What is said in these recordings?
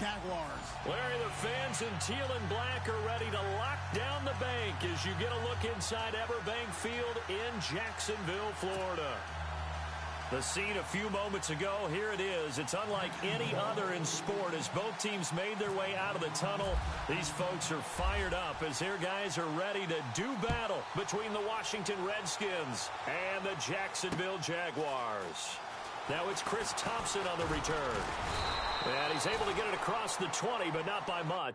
Jaguars. Larry, the fans in teal and black are ready to lock down the bank as you get a look inside Everbank Field in Jacksonville, Florida. The scene a few moments ago, here it is. It's unlike any other in sport as both teams made their way out of the tunnel. These folks are fired up as their guys are ready to do battle between the Washington Redskins and the Jacksonville Jaguars. Now it's Chris Thompson on the return. And he's able to get it across the 20, but not by much.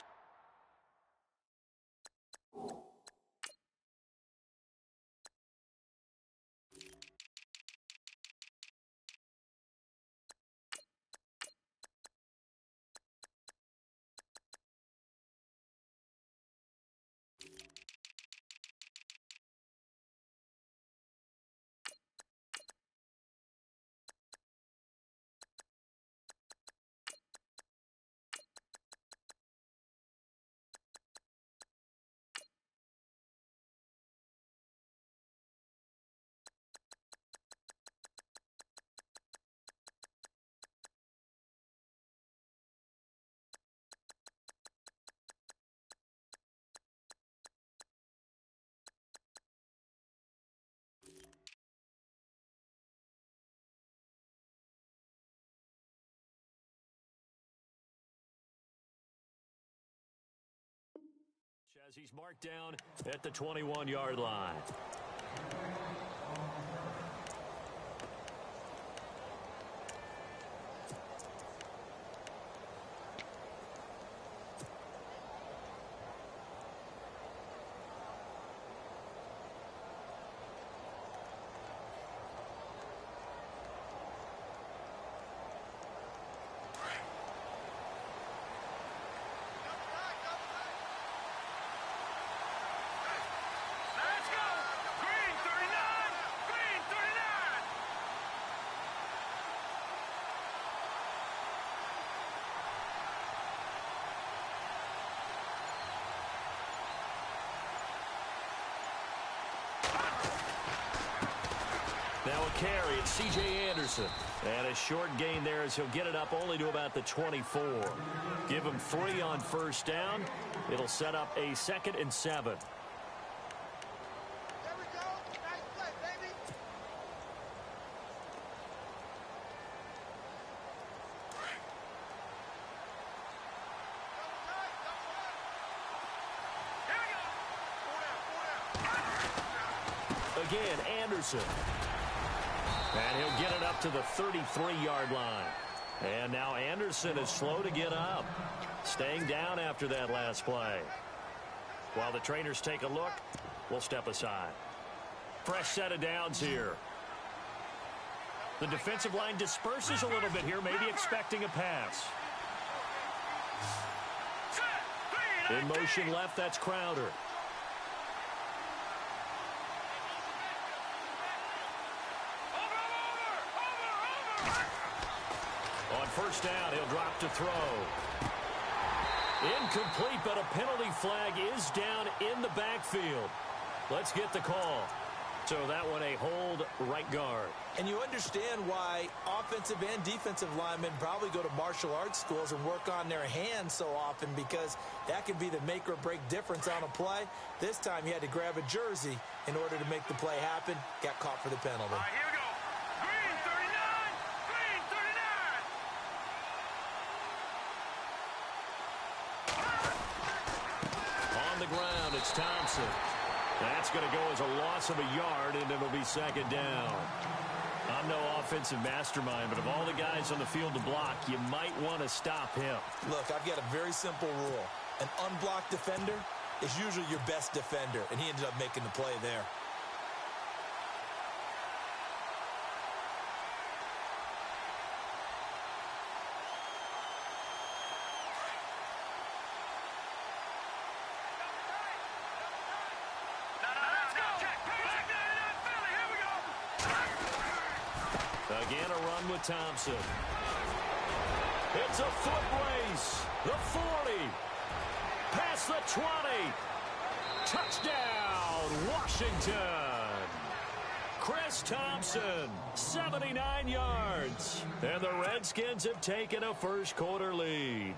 As he's marked down at the 21-yard line. Now a carry, it's C.J. Anderson. And a short gain there as he'll get it up only to about the 24. Give him 3 on first down. It'll set up a 2nd and 7. There we go. Nice play, baby. Again, Anderson. And he'll get it up to the 33-yard line. And now Anderson is slow to get up. Staying down after that last play. While the trainers take a look, we'll step aside. Fresh set of downs here. The defensive line disperses a little bit here, maybe expecting a pass. In motion left, that's Crowder. On first down, he'll drop to throw. Incomplete, but a penalty flag is down in the backfield. Let's get the call. So that one a hold right guard. And you understand why offensive and defensive linemen probably go to martial arts schools and work on their hands so often, because that can be the make or break difference on a play. This time he had to grab a jersey in order to make the play happen. Got caught for the penalty. All right, here we go. Green 39! Green 39! On the ground, it's Thompson. That's going to go as a loss of a yard, and it'll be 2nd down. I'm no offensive mastermind, but of all the guys on the field to block, you might want to stop him. Look, I've got a very simple rule. An unblocked defender is usually your best defender, and he ended up making the play there. Again, a run with Thompson. It's a foot race. The 40. Past the 20. Touchdown, Washington. Chris Thompson, 79 yards. And the Redskins have taken a first quarter lead.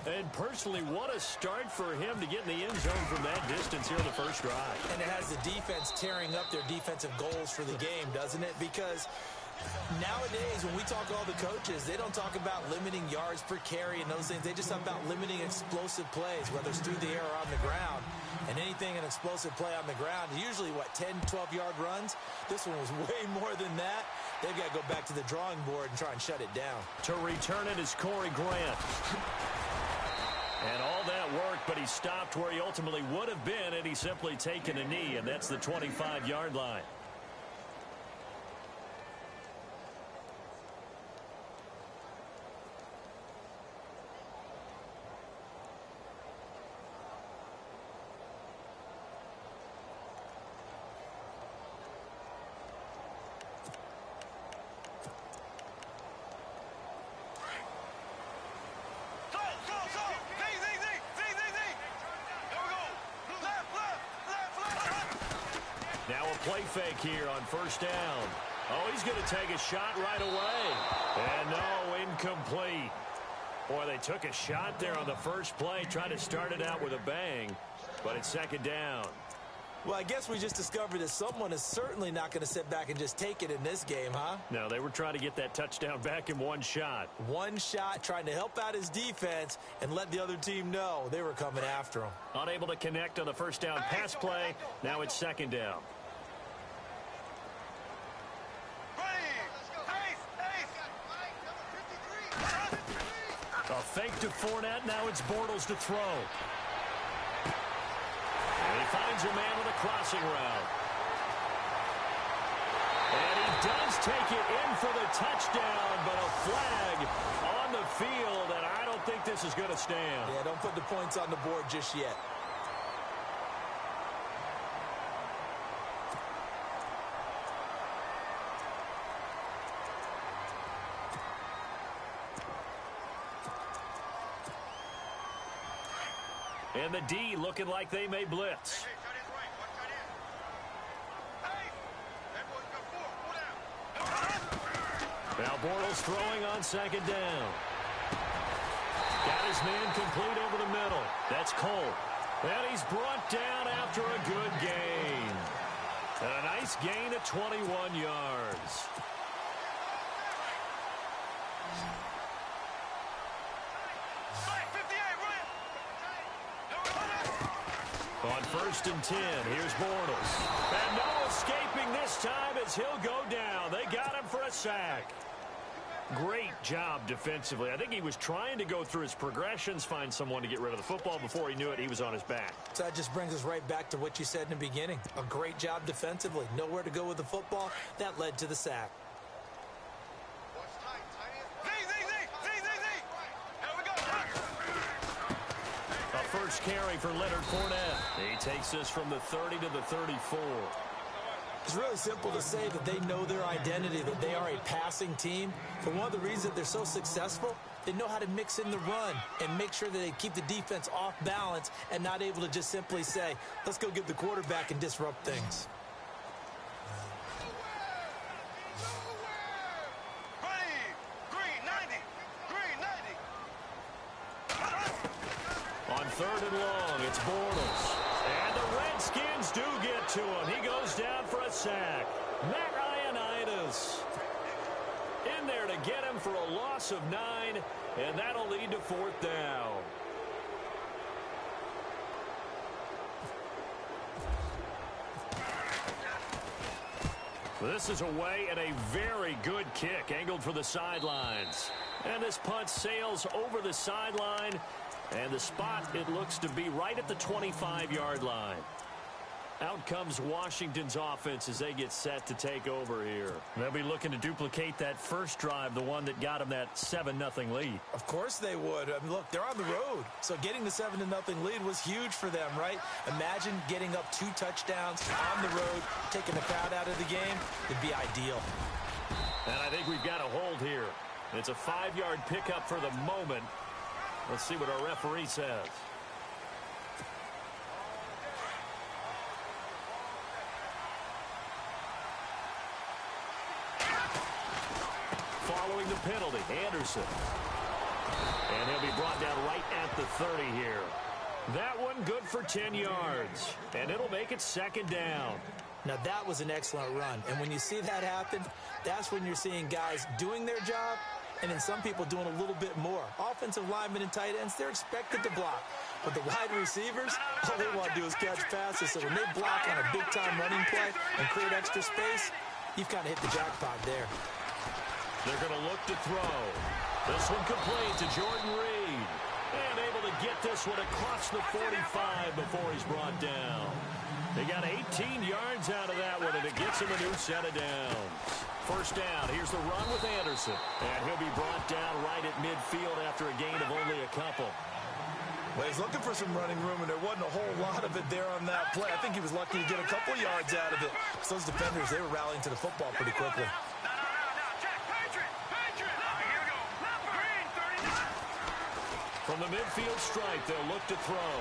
And personally, what a start for him to get in the end zone from that distance here in the first drive. And it has the defense tearing up their defensive goals for the game, doesn't it? Because nowadays, when we talk to all the coaches, they don't talk about limiting yards per carry and those things. They just talk about limiting explosive plays, whether it's through the air or on the ground. And anything an explosive play on the ground, usually, 10, 12-yard runs? This one was way more than that. They've got to go back to the drawing board and try and shut it down. To return it is Corey Grant. And all that worked, but he stopped where he ultimately would have been had he simply taken a knee, and that's the 25-yard line. Now a play fake here on first down. Oh, he's going to take a shot right away. And no, incomplete. Boy, they took a shot there on the first play, tried to start it out with a bang, but it's second down. Well, I guess we just discovered that someone is certainly not going to sit back and just take it in this game, huh? No, they were trying to get that touchdown back in one shot. One shot, trying to help out his defense and let the other team know they were coming after him. Unable to connect on the first down pass play. Now it's second down. A fake to Fournette. Now it's Bortles to throw. And he finds a man with a crossing route. And he does take it in for the touchdown, but a flag on the field, and I don't think this is going to stand. Yeah, don't put the points on the board just yet. And the D looking like they may blitz. Now Bortles throwing on second down. Got his man complete over the middle. That's Cole. And he's brought down after a good gain. And a nice gain of 21 yards. On first and 10, here's Bortles. And no escaping this time as he'll go down. They got him for a sack. Great job defensively. I think he was trying to go through his progressions, find someone to get rid of the football. Before he knew it, he was on his back. So that just brings us right back to what you said in the beginning. A great job defensively. Nowhere to go with the football. That led to the sack. First carry for Leonard Fournette. He takes this from the 30 to the 34. It's really simple to say that they know their identity, that they are a passing team. For one of the reasons they're so successful, they know how to mix in the run and make sure that they keep the defense off balance and not able to just simply say, let's go get the quarterback and disrupt things. On third and long, it's Bortles. And the Redskins do get to him. He goes down for a sack. Matt Ioannidis in there to get him for a loss of 9, and that'll lead to fourth down. This is away and a very good kick angled for the sidelines. And this punt sails over the sideline. And the spot, it looks to be right at the 25-yard line. Out comes Washington's offense as they get set to take over here. They'll be looking to duplicate that first drive, the one that got them that 7-0 lead. Of course they would. I mean, look, they're on the road. So getting the 7-0 lead was huge for them, right? Imagine getting up 2 touchdowns on the road, taking the crowd out of the game. It'd be ideal. And I think we've got a hold here. It's a 5-yard pickup for the moment. Let's see what our referee says. Following the penalty, Anderson. And he'll be brought down right at the 30 here. That one good for 10 yards, and it'll make it second down. Now, that was an excellent run, and when you see that happen, that's when you're seeing guys doing their job and then some people doing a little bit more. Offensive linemen and tight ends, they're expected to block. But the wide receivers, all they want to do is catch passes. So when they block on a big-time running play and create extra space, you've kind of hit the jackpot there. They're going to look to throw. This one complete to Jordan Reed. And able to get this one across the 45 before he's brought down. They got 18 yards out of that one, and it gets him a new set of downs. First down, here's the run with Anderson. And he'll be brought down right at midfield after a gain of only a couple. Well, he's looking for some running room, and there wasn't a whole lot of it there on that play. I think he was lucky to get a couple yards out of it. So those defenders, they were rallying to the football pretty quickly. From the midfield stripe, they'll look to throw.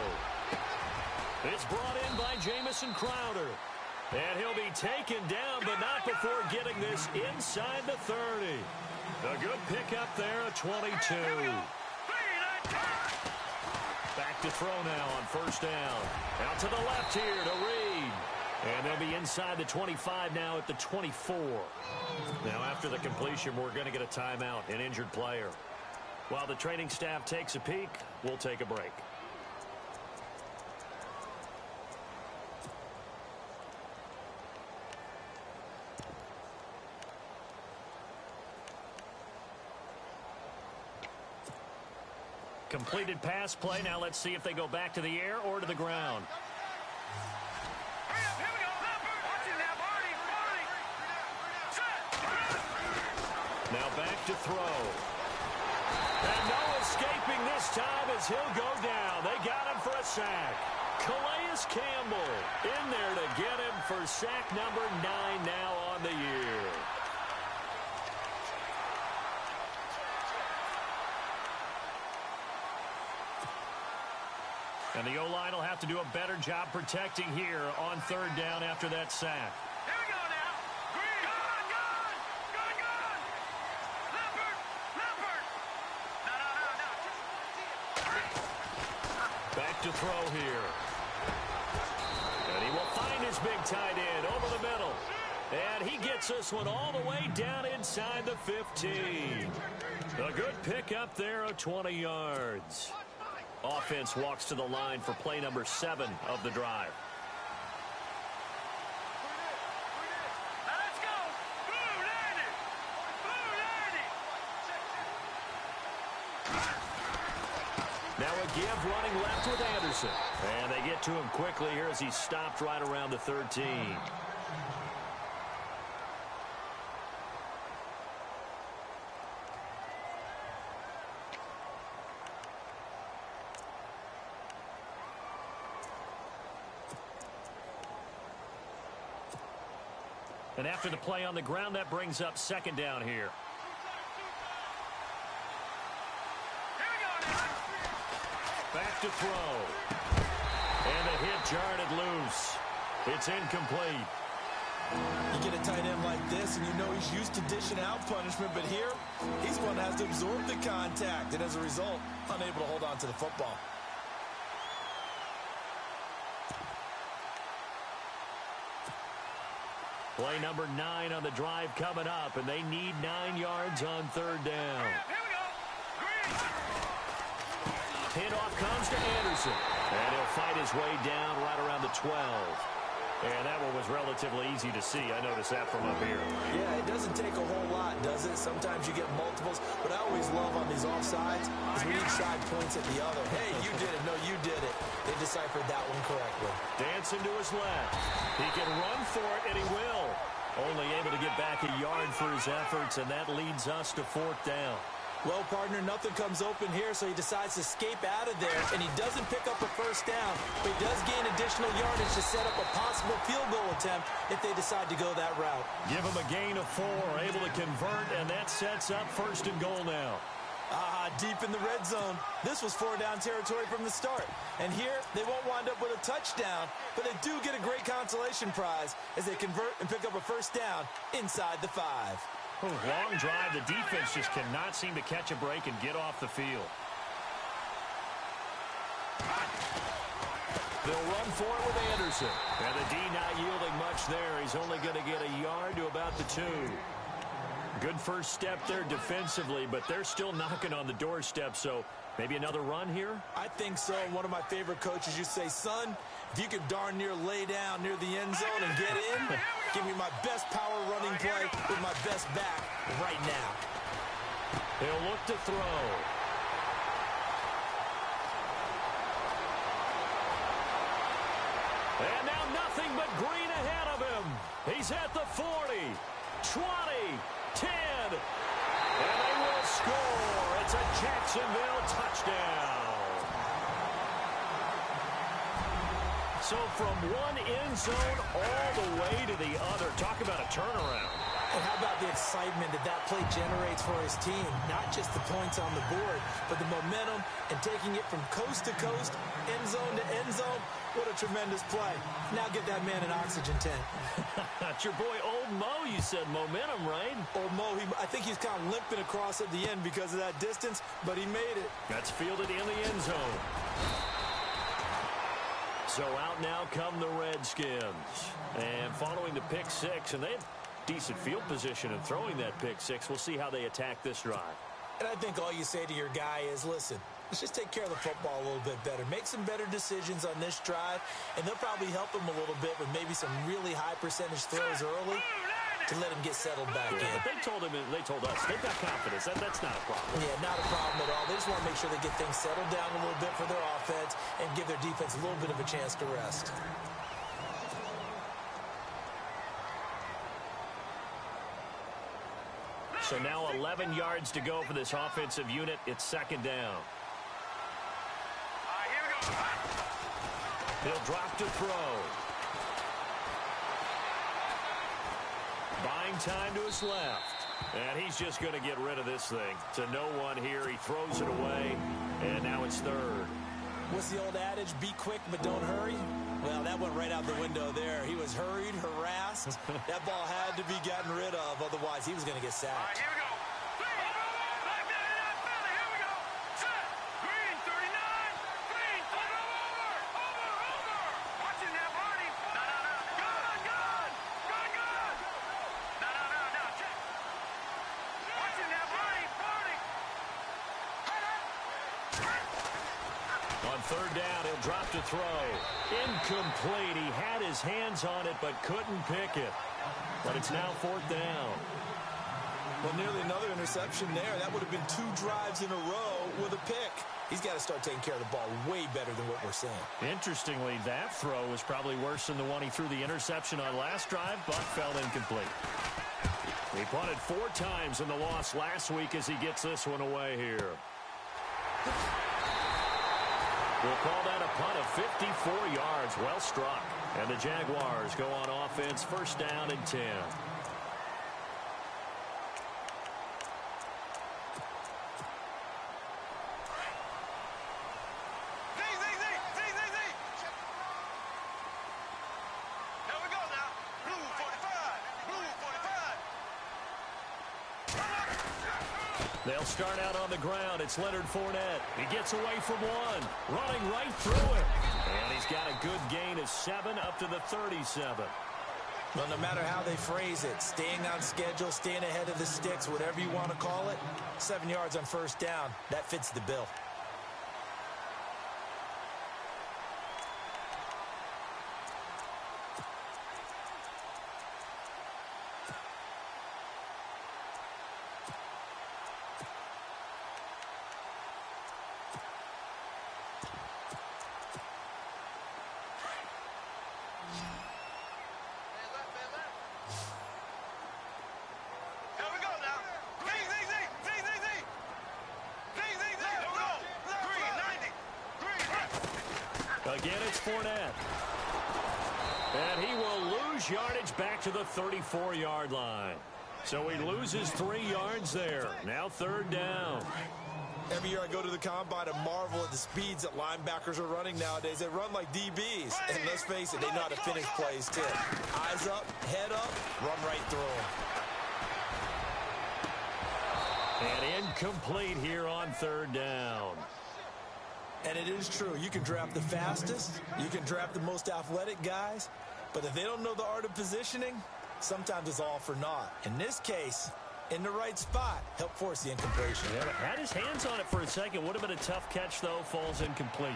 It's brought in by Jamison Crowder. And he'll be taken down, but not before getting this inside the 30. A good pickup there, a 22. Back to throw now on first down. Out to the left here to Reed. And they'll be inside the 25 now at the 24. Now after the completion, we're going to get a timeout, an injured player. While the training staff takes a peek, we'll take a break. Completed pass play. Now let's see if they go back to the air or to the ground. Now back to throw. And no escaping this time as he'll go down. They got him for a sack. Calais Campbell in there to get him for sack number 9 now on the year. And the O-line will have to do a better job protecting here on third down after that sack. Here we go now. Green. Gone. Leopard. No. Back to throw here. And he will find his big tight end over the middle. And he gets this one all the way down inside the 15. A good pickup there of 20 yards. Offense walks to the line for play number 7 of the drive. Let's go. Blue landed. Now a give running left with Anderson. And they get to him quickly here as he stopped right around the 13. And after the play on the ground, that brings up second down here. Back to throw. And the hit jarred it loose. It's incomplete. You get a tight end like this, and you know he's used to dishing out punishment, but here, he's one that has to absorb the contact, and as a result, unable to hold on to the football. Play number 9 on the drive coming up, and they need 9 yards on third down. Here we go. Green. Handoff comes to Anderson, and he'll fight his way down right around the 12. And that one was relatively easy to see. I noticed that from up here. Yeah, it doesn't take a whole lot, does it? Sometimes you get multiples, but I always love on these offsides is when each side points at the other. Hey, you did it. No, you did it. They deciphered that one correctly. Dancing to his left. He can run for it, and he will. Only able to get back a yard for his efforts, and that leads us to fourth down. Well, partner, nothing comes open here, so he decides to escape out of there, and he doesn't pick up a first down, but he does gain additional yardage to set up a possible field goal attempt if they decide to go that route. Give him a gain of 4, able to convert, and that sets up first and goal now. Deep in the red zone. This was 4-down territory from the start. And here, they won't wind up with a touchdown, but they do get a great consolation prize as they convert and pick up a first down inside the 5. Long drive. The defense just cannot seem to catch a break and get off the field. going for it with Anderson. And the D not yielding much there. He's only going to get a yard to about the 2. Good first step there defensively, but they're still knocking on the doorstep, so maybe another run here? I think so. One of my favorite coaches used to say, son, if you could darn near lay down near the end zone and get in, give me my best power running play with my best back right now. He'll look to throw. And now nothing but green ahead of him. He's at the 40, 20, 10, and they will score. It's a Jacksonville touchdown. So from one end zone all the way to the other. Talk about a turnaround. And how about the excitement that that play generates for his team? Not just the points on the board, but the momentum and taking it from coast to coast, end zone to end zone. What a tremendous play. Now get that man an oxygen tent. That's your boy Old Mo, you said. Momentum, right? Old Mo, I think he's kind of limping across at the end because of that distance, but he made it. That's fielded in the end zone. So out now come the Redskins. And following the pick six, and they have decent field position in throwing that pick six. We'll see how they attack this drive. And I think all you say to your guy is, listen, let's just take care of the football a little bit better. Make some better decisions on this drive, and they'll probably help him a little bit with maybe some really high percentage throws early to let him get settled back in. But they told us, they've got confidence. That's not a problem. Yeah, not a problem at all. They just want to make sure they get things settled down a little bit for their offense and give their defense a little bit of a chance to rest. So now 11 yards to go for this offensive unit. It's second down. He'll drop to throw. Buying time to his left. And he's just going to get rid of this thing. To no one here. He throws it away. And now it's third. What's the old adage? Be quick, but don't hurry. Well, that went right out the window there. He was hurried, harassed. That ball had to be gotten rid of. Otherwise, he was going to get sacked. All right, here we go. Here we go. Set. Green, 39. Green, over. Watching that, Barney. No. Good. No. Check. Watching that, Barney. On third down, he'll drop to throw. Incomplete. He had his hands on it, but couldn't pick it. But it's now fourth down. Well, nearly another interception there. That would have been 2 drives in a row with a pick. He's got to start taking care of the ball way better than what we're seeing. Interestingly, that throw was probably worse than the one he threw the interception on last drive, but fell incomplete. He punted 4 times in the loss last week as he gets this one away here. We'll call that a punt of 54 yards. Well struck. And the Jaguars go on offense, first down and 10. Here we go now. Blue 45. They'll start out on the ground. It's Leonard Fournette. He gets away from one. Running right through it. And he's got a good gain of 7 up to the 37. Well, no matter how they phrase it, staying on schedule, staying ahead of the sticks, whatever you want to call it, 7 yards on first down, that fits the bill. Again, it's Fournette. And he will lose yardage back to the 34-yard line. So he loses 3 yards there. Now third down. Every year I go to the combine and marvel at the speeds that linebackers are running nowadays. They run like DBs. And let's face it, they know how to finish plays, too. Eyes up, head up, run right through them. And incomplete here on third down. And it is true. You can draft the fastest. You can draft the most athletic guys. But if they don't know the art of positioning, sometimes it's all for naught. In this case, in the right spot, help force the incompletion. Yeah, had his hands on it for a second. Would have been a tough catch, though. Falls incomplete.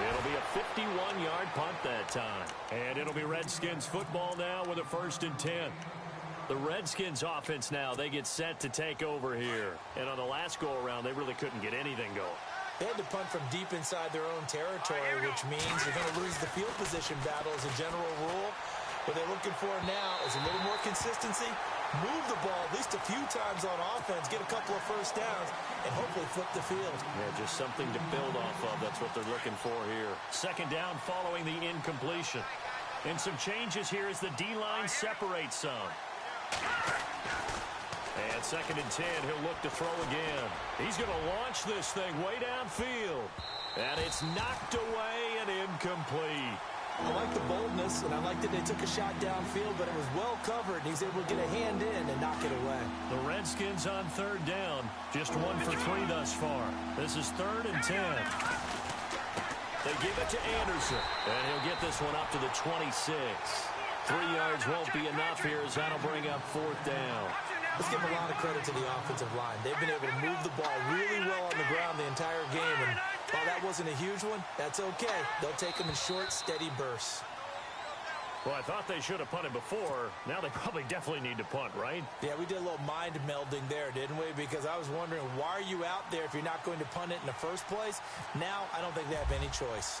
It'll be a 51-yard punt that time. And it'll be Redskins football now with a 1st and 10. The Redskins offense now, they get set to take over here. And on the last go-around, they really couldn't get anything going. They had to punt from deep inside their own territory, which means you're going to lose the field position battle as a general rule. What they're looking for now is a little more consistency, move the ball at least a few times on offense, get a couple of first downs, and hopefully flip the field. Yeah, just something to build off of. That's what they're looking for here. 2nd down following the incompletion. And some changes here as the D-line separates some. And 2nd and 10, he'll look to throw again. He's going to launch this thing way downfield. And it's knocked away and incomplete. I like the boldness, and I like that they took a shot downfield, but it was well covered, and he's able to get a hand in and knock it away. The Redskins on 3rd down. Just 1 for 3 thus far. This is 3rd and 10. They give it to Anderson, and he'll get this one up to the 26. 3 yards won't be enough here as that'll bring up 4th down. Let's give a lot of credit to the offensive line. They've been able to move the ball really well on the ground the entire game, and while that wasn't a huge one, that's okay. They'll take them in short, steady bursts. Well, I thought they should have punted before. Now they probably definitely need to punt, right? Yeah, we did a little mind melding there, didn't we? Because I was wondering, why are you out there if you're not going to punt it in the first place? Now, I don't think they have any choice.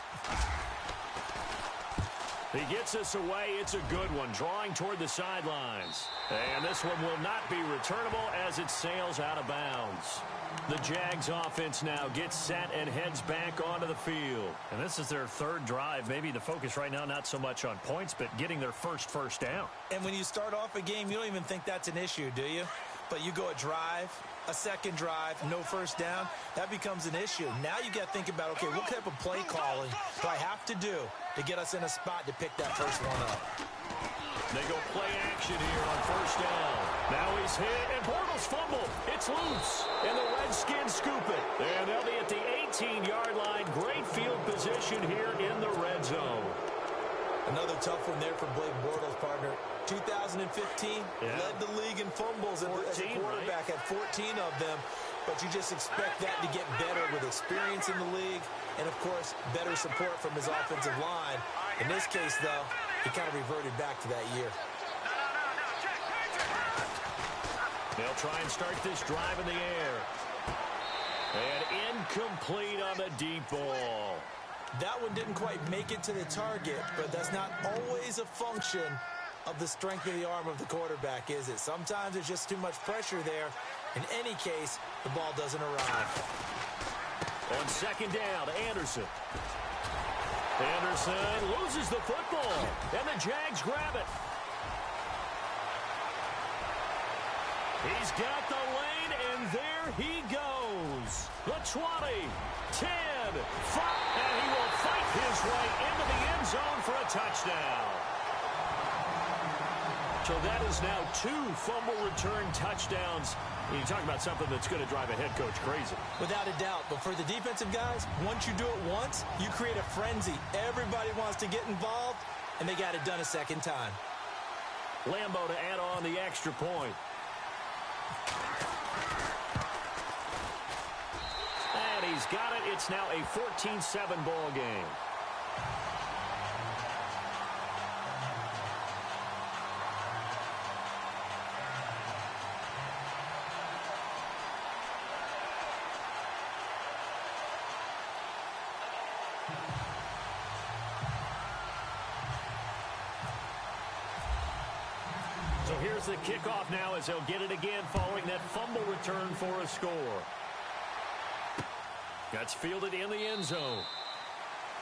He gets us away. It's a good one, drawing toward the sidelines. And this one will not be returnable as it sails out of bounds. The Jags offense now gets set and heads back onto the field. And this is their 3rd drive. Maybe the focus right now not so much on points, but getting their first down. And when you start off a game, you don't even think that's an issue, do you? But you go a drive, a 2nd drive, no first down, that becomes an issue. Now you got to think about, okay, what type of play calling do I have to do to get us in a spot to pick that first one up? They go play action here on 1st down. Now he's hit, and Bortles fumble. It's loose, and the Redskins scoop it. And they'll be at the 18-yard line. Great field position here in the red zone. Another tough one there for Blake Bortles, partner. 2015, led the league in fumbles as a quarterback, right? Had 14 of them. But you just expect that to get better with experience in the league and, of course, better support from his offensive line. In this case, though, he kind of reverted back to that year. They'll try and start this drive in the air. And incomplete on the deep ball. That one didn't quite make it to the target, but that's not always a function of the strength of the arm of the quarterback, is it? Sometimes there's just too much pressure there. In any case, the ball doesn't arrive. On 2nd down, Anderson. Anderson loses the football, and the Jags grab it. He's got the lane, and there he goes. The 20, 10, 5, and he will fight his way into the end zone for a touchdown. So that is now 2 fumble return touchdowns. You talk about something that's going to drive a head coach crazy. Without a doubt. But for the defensive guys, once you do it once, you create a frenzy. Everybody wants to get involved, and they got it done a 2nd time. Lambeau to add on the extra point. And he's got it. It's now a 14-7 ball game. So here's the kickoff now as they'll get it again following that fumble return for a score. That's fielded in the end zone.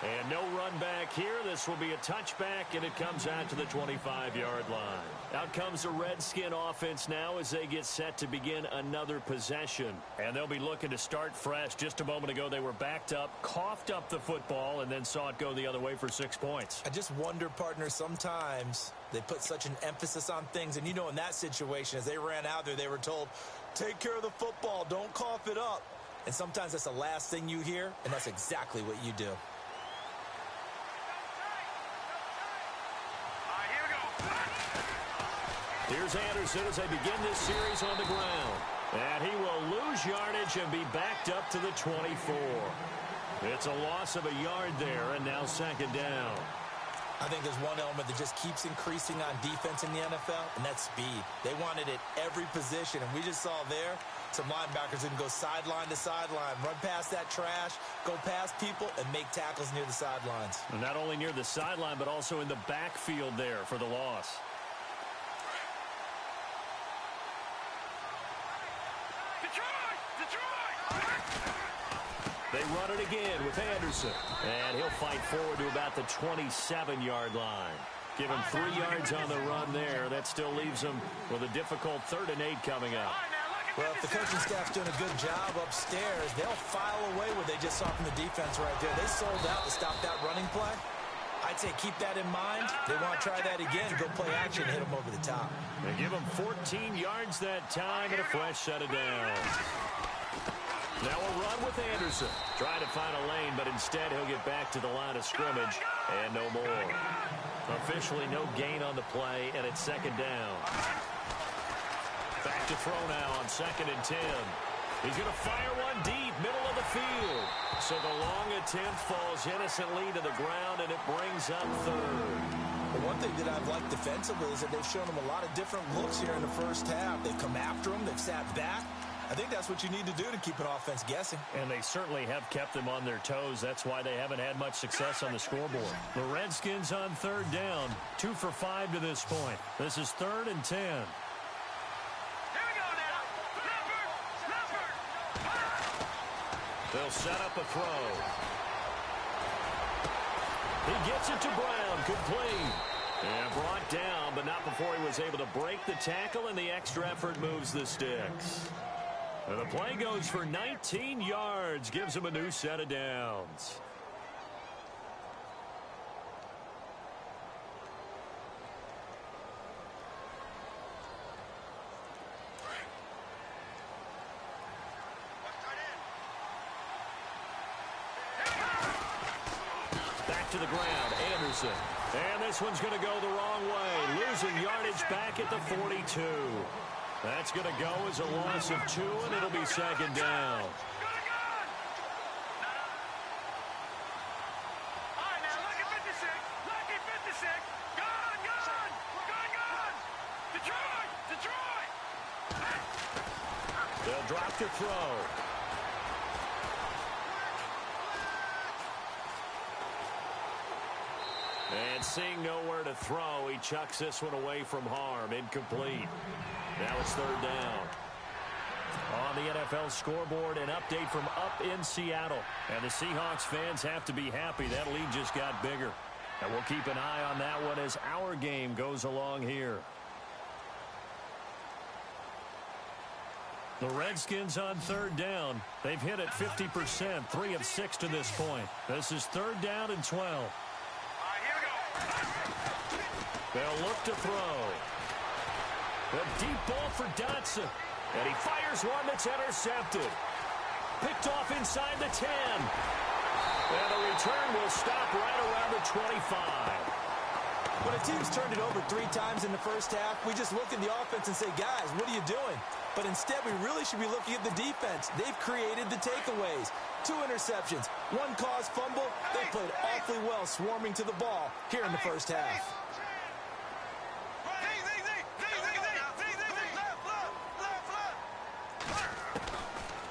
And no run back here. This will be a touchback, and it comes out to the 25-yard line. Out comes the Redskin offense now as they get set to begin another possession. And they'll be looking to start fresh. Just a moment ago, they were backed up, coughed up the football, and then saw it go the other way for 6 points. I just wonder, partner, sometimes they put such an emphasis on things. And, you know, in that situation, as they ran out there, they were told, take care of the football, don't cough it up. And sometimes that's the last thing you hear, and that's exactly what you do. Here's Anderson as they begin this series on the ground. And he will lose yardage and be backed up to the 24. It's a loss of a yard there, and now second down. I think there's one element that just keeps increasing on defense in the NFL, and that's speed. They want it at every position, and we just saw there some linebackers who can go sideline to sideline, run past that trash, go past people, and make tackles near the sidelines. And not only near the sideline, but also in the backfield there for the loss. They run it again with Anderson. And he'll fight forward to about the 27-yard line. Give him 3 yards on the run there. That still leaves him with a difficult 3rd and 8 coming up. Well, if the coaching staff's doing a good job upstairs, they'll file away what they just saw from the defense right there. They sold out to stop that running play. I'd say keep that in mind. They want to try that again, go play action, hit them over the top. They give him 14 yards that time and a fresh set of downs. Now a run with Anderson. Trying to find a lane, but instead he'll get back to the line of scrimmage and no more. Officially no gain on the play, and it's second down. Back to throw now on 2nd and 10. He's going to fire one deep, middle of the field. So the long attempt falls innocently to the ground, and it brings up 3rd. Well, one thing that I've liked defensively is that they've shown them a lot of different looks here in the first half. They've come after them. They've sat back. I think that's what you need to do to keep an offense guessing. And they certainly have kept them on their toes. That's why they haven't had much success on the scoreboard. The Redskins on 3rd down, 2 for 5 to this point. This is 3rd and 10. They'll set up a throw. He gets it to Brown, complete. And brought down, but not before he was able to break the tackle, and the extra effort moves the sticks. And the play goes for 19 yards, gives him a new set of downs. Back to the ground, Anderson. And this one's going to go the wrong way, losing yardage back at the 42. That's going to go as a loss of 2, and it'll be second down. They'll drop to throw. And seeing nowhere to throw, he chucks this one away from harm. Incomplete. Now it's 3rd down. On the NFL scoreboard, an update from up in Seattle. And the Seahawks fans have to be happy. That lead just got bigger. And we'll keep an eye on that one as our game goes along here. The Redskins on 3rd down. They've hit it 50%, 3 of 6 to this point. This is 3rd down and 12. They'll look to throw. A deep ball for Dotson. And he fires one that's intercepted. Picked off inside the 10. And the return will stop right around the 25. When a team's turned it over 3 times in the first half, we just look at the offense and say, guys, what are you doing? But instead, we really should be looking at the defense. They've created the takeaways. 2 interceptions, 1 caused fumble. They played awfully well swarming to the ball here in the first half.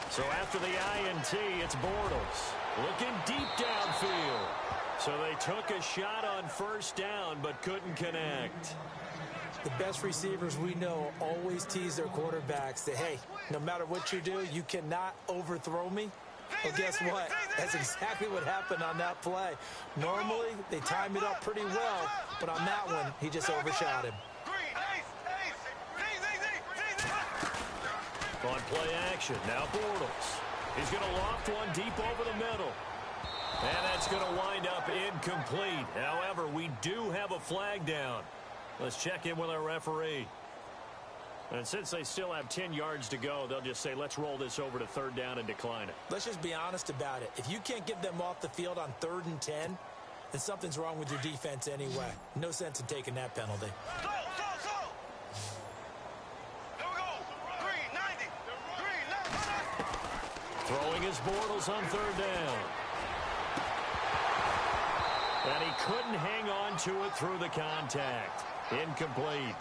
So after the INT, it's Bortles looking deep downfield. So they took a shot on 1st down but couldn't connect. The best receivers we know always tease their quarterbacks that, hey, no matter what you do, you cannot overthrow me. Well, guess what? That's exactly what happened on that play. Normally, they time it up pretty well, but on that one, he just overshot him. On play action, now Bortles. He's going to loft one deep over the middle. And that's going to wind up incomplete. However, we do have a flag down. Let's check in with our referee. And since they still have 10 yards to go, they'll just say, let's roll this over to third down and decline it. Let's just be honest about it. If you can't get them off the field on 3rd and 10, then something's wrong with your defense anyway. No sense in taking that penalty. Throwing his Bortles on 3rd down. And he couldn't hang on to it through the contact. Incomplete.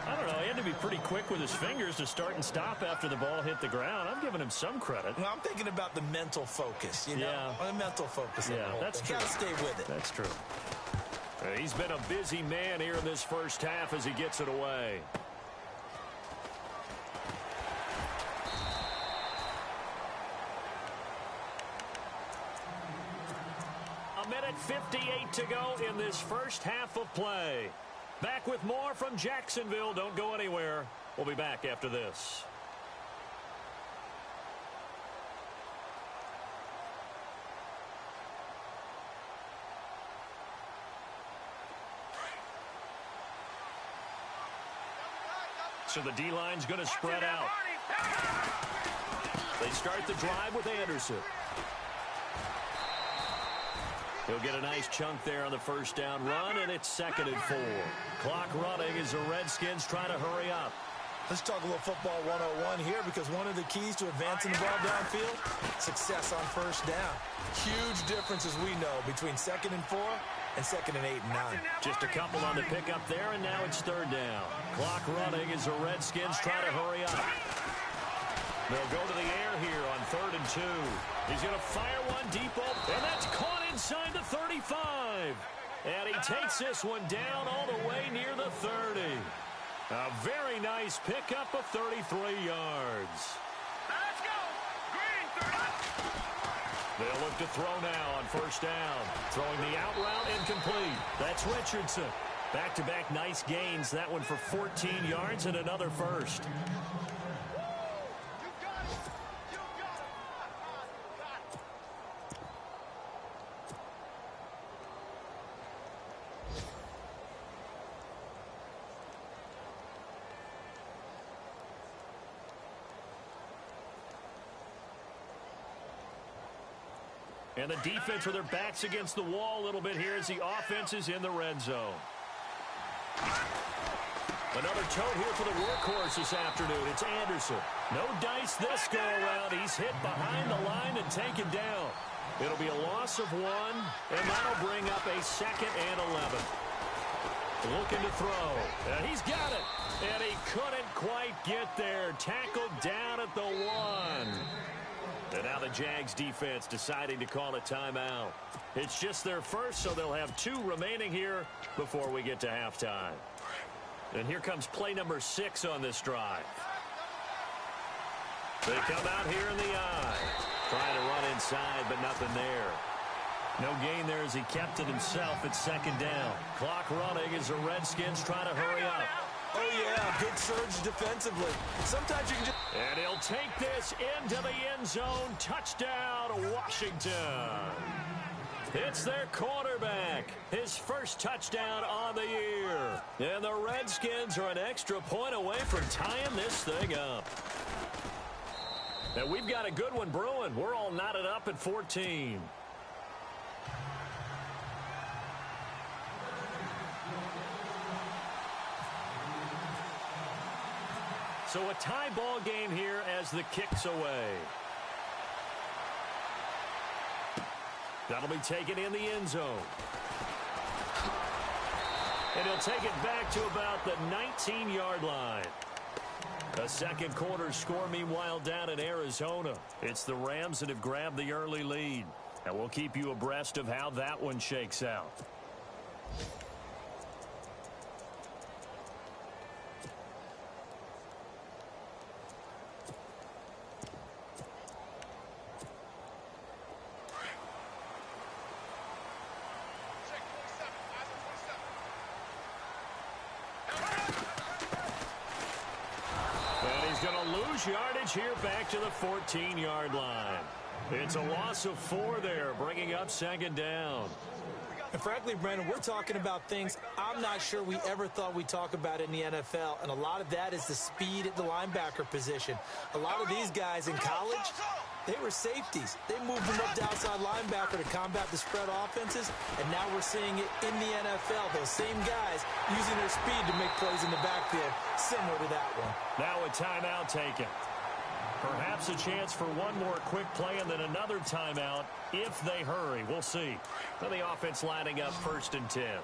I don't know, he had to be pretty quick with his fingers to start and stop after the ball hit the ground. I'm giving him some credit. Well, I'm thinking about the mental focus, you know? Yeah. The mental focus. Yeah, that's true. Got to stay with it. That's true. He's been a busy man here in this first half as he gets it away. A minute 58 to go in this first half of play. Back with more from Jacksonville. Don't go anywhere. We'll be back after this. So the D-line's going to spread out. They start the drive with Anderson. He'll get a nice chunk there on the first down run, and it's 2nd and 4. Clock running as the Redskins try to hurry up. Let's talk a little football 101 here, because one of the keys to advancing the ball downfield, success on first down. Huge difference, as we know, between 2nd and 4 and 2nd and 8 and 9. Just a couple on the pickup there, and now it's 3rd down. Clock running as the Redskins try to hurry up. They'll go to the air here on 3rd and 2. He's going to fire one deep open, and that's caught inside the 35. And he takes this one down all the way near the 30. A very nice pickup of 33 yards. Let's go. Green, 30. They'll look to throw now on first down. Throwing the out route incomplete. That's Richardson. Back-to-back nice gains. That one for 14 yards and another first. And the defense with their backs against the wall a little bit here as the offense is in the red zone. Another tote here for the workhorse this afternoon. It's Anderson. No dice this go-around. He's hit behind the line and taken down. It'll be a loss of 1, and that'll bring up a 2nd and 11. Looking to throw. And he's got it. And he couldn't quite get there. Tackled down at the 1. And now the Jags defense deciding to call a timeout. It's just their first, so they'll have 2 remaining here before we get to halftime. And here comes play number 6 on this drive. They come out here in the eye. Trying to run inside, but nothing there. No gain there as he kept it himself at 2nd down. Clock running as the Redskins try to hurry up. Oh, yeah, good surge defensively. Sometimes you can just... And he'll take this into the end zone. Touchdown, Washington. It's their quarterback. His first touchdown on the year. And the Redskins are an extra point away from tying this thing up. And we've got a good one brewing. We're all knotted up at 14. So a tie ball game here as the kick's away. That'll be taken in the end zone. And he'll take it back to about the 19-yard line. A second quarter score, meanwhile, down in Arizona. It's the Rams that have grabbed the early lead. And we'll keep you abreast of how that one shakes out. lose yardage here back to the 14-yard line. It's a loss of 4 there, bringing up second down. And frankly, Brandon, we're talking about things I'm not sure we ever thought we'd talk about in the NFL, and a lot of that is the speed at the linebacker position. A lot of these guys in college, they were safeties. They moved them up to outside linebacker to combat the spread offenses, and now we're seeing it in the NFL. Those same guys using their speed to make plays in the backfield, similar to that one. Now a timeout taken. Perhaps a chance for one more quick play and then another timeout if they hurry. We'll see. Well, the offense lining up 1st and 10. Here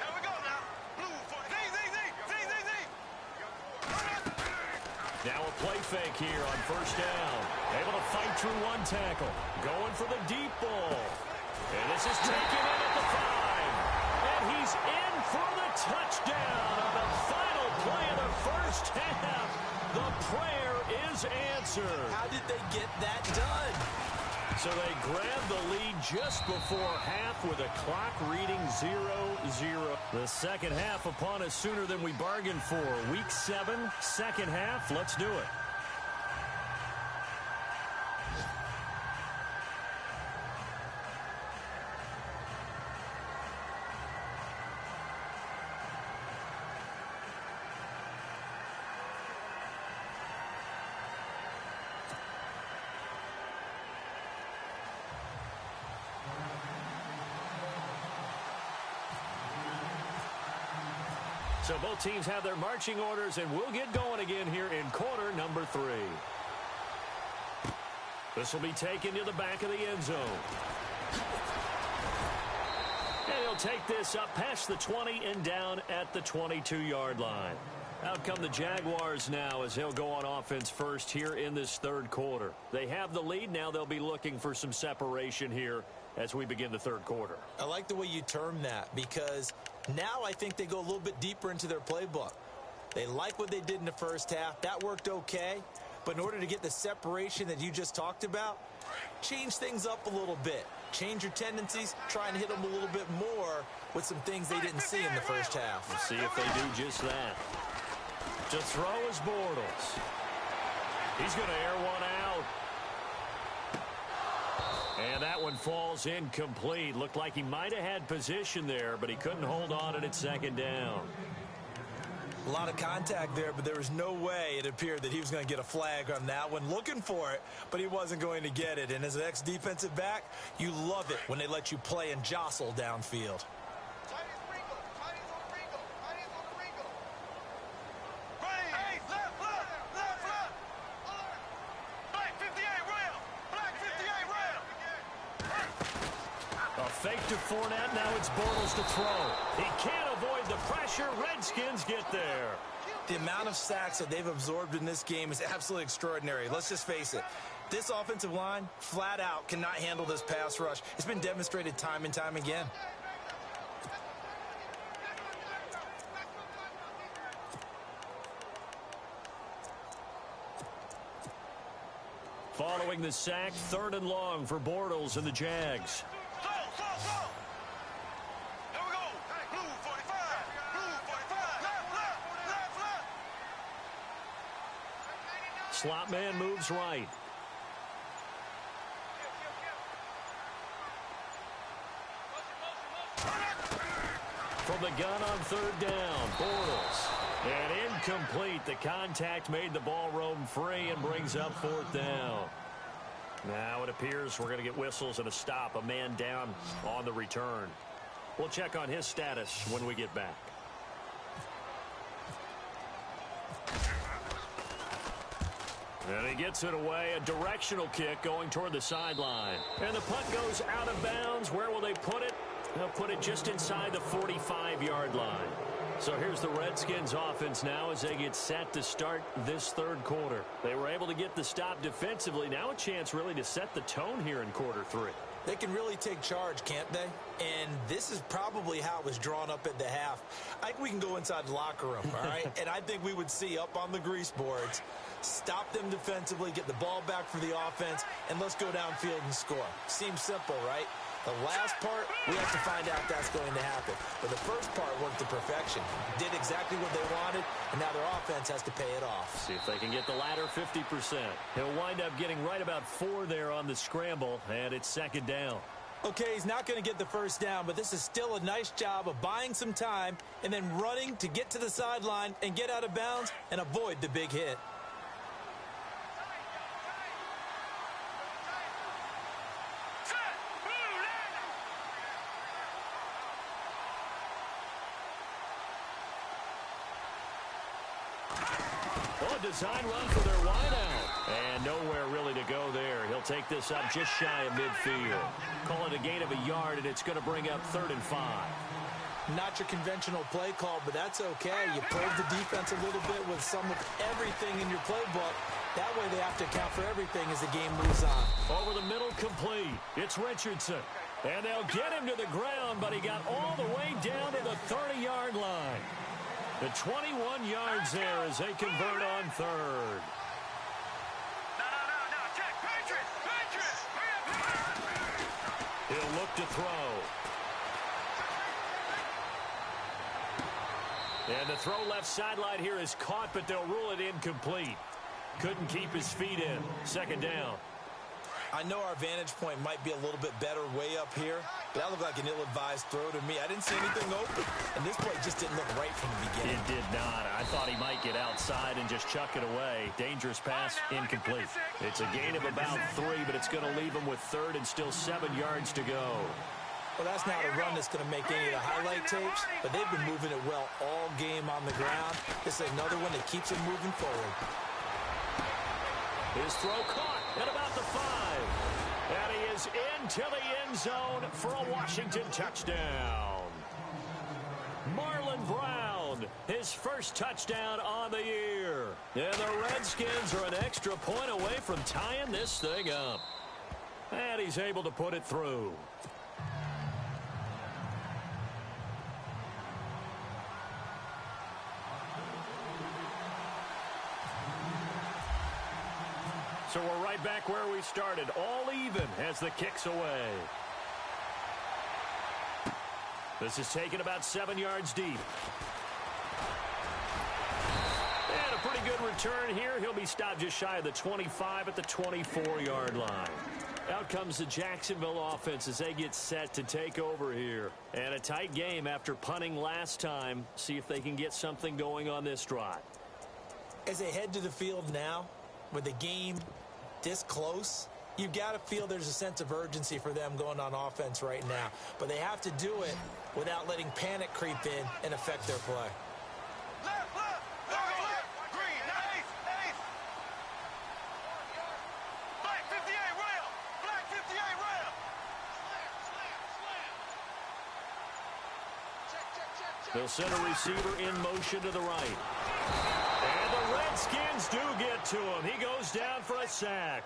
we go now. Blue for Now a play fake here on 1st down. Able to fight through one tackle. Going for the deep ball. And this is taken in at the 5. And he's in for the touchdown on the final play of the first half. The prayer is answered. How did they get that done? So they grabbed the lead just before half with a clock reading 0-0. The second half upon us sooner than we bargained for. Week 7, second half. Let's do it. So both teams have their marching orders, and we'll get going again here in quarter number 3. This will be taken to the back of the end zone. And he'll take this up past the 20 and down at the 22-yard line. Out come the Jaguars now as they'll go on offense first here in this third quarter. They have the lead. Now they'll be looking for some separation here as we begin the third quarter. I like the way you term that, because now I think they go a little bit deeper into their playbook. They like what they did in the first half. That worked okay. But in order to get the separation that you just talked about, change things up a little bit. Change your tendencies, try and hit them a little bit more with some things they didn't see in the first half. We'll see if they do just that. To throw is Bortles. He's going to air one out. And that one falls incomplete. Looked like he might have had position there, but he couldn't hold on at second down. A lot of contact there, but there was no way it appeared that he was going to get a flag on that one. Looking for it, but he wasn't going to get it. And as an ex-defensive back, you love it when they let you play and jostle downfield. Fake to Fournette. Now it's Bortles to throw. He can't avoid the pressure. Redskins get there. The amount of sacks that they've absorbed in this game is absolutely extraordinary. Let's just face it. This offensive line, flat out, cannot handle this pass rush. It's been demonstrated time and time again. Following the sack, 3rd and long for Bortles and the Jags. Slot man moves right. From the gun on 3rd down, Bortles. And incomplete. The contact made the ball roam free and brings up 4th down. Now it appears we're going to get whistles and a stop. A man down on the return. We'll check on his status when we get back. And he gets it away. A directional kick going toward the sideline. And the punt goes out of bounds. Where will they put it? They'll put it just inside the 45-yard line. So here's the Redskins offense now as they get set to start this third quarter. They were able to get the stop defensively. Now a chance really to set the tone here in quarter 3. They can really take charge, can't they? And this is probably how it was drawn up at the half. I think we can go inside the locker room, all right? And I think we would see up on the grease boards, stop them defensively, get the ball back for the offense, and let's go downfield and score. Seems simple, right? The last part, we have to find out that's going to happen. But the first part worked to perfection. Did exactly what they wanted, and now their offense has to pay it off. See if they can get the latter 50%. He'll wind up getting right about 4 there on the scramble, and it's second down. Okay, he's not going to get the first down, but this is still a nice job of buying some time and then running to get to the sideline and get out of bounds and avoid the big hit. Design run for their wideout. And nowhere really to go there. He'll take this up just shy of midfield. Call it a gain of a yard, and it's going to bring up 3rd and 5. Not your conventional play call, but that's okay. You probe the defense a little bit with some of everything in your playbook. That way they have to account for everything as the game moves on. Over the middle, complete. It's Richardson. And they'll get him to the ground, but he got all the way down to the 30-yard line. The 21 yards there as they convert on 3rd. No, check. Patriots. He'll look to throw. And the throw left sideline here is caught, but they'll rule it incomplete. Couldn't keep his feet in. Second down. I know our vantage point might be a little bit better way up here, but that looked like an ill-advised throw to me. I didn't see anything open, and this play just didn't look right from the beginning. It did not. I thought he might get outside and just chuck it away. Dangerous pass, incomplete. It's a gain of about 3, but it's going to leave him with 3rd and still 7 yards to go. Well, that's not a run that's going to make any of the highlight tapes, but they've been moving it well all game on the ground. This is another one that keeps them moving forward. His throw caught at about the 5. And he is into the end zone for a Washington touchdown. Marlon Brown, his first touchdown on the year. And the Redskins are an extra point away from tying this thing up. And he's able to put it through. So we're right back where we started, all even as the kick's away. This is taken about 7 yards deep. And a pretty good return here. He'll be stopped just shy of the 25 at the 24-yard line. Out comes the Jacksonville offense as they get set to take over here. And a tight game after punting last time. See if they can get something going on this drive. As they head to the field now, with the game this close, you've got to feel there's a sense of urgency for them going on offense right now. But they have to do it without letting panic creep in and affect their play. Left, green, ace. Black 58 rail. Black 58 rail. Check. They'll send a receiver in motion to the right. And the Redskins do get to him. He goes down for a sack.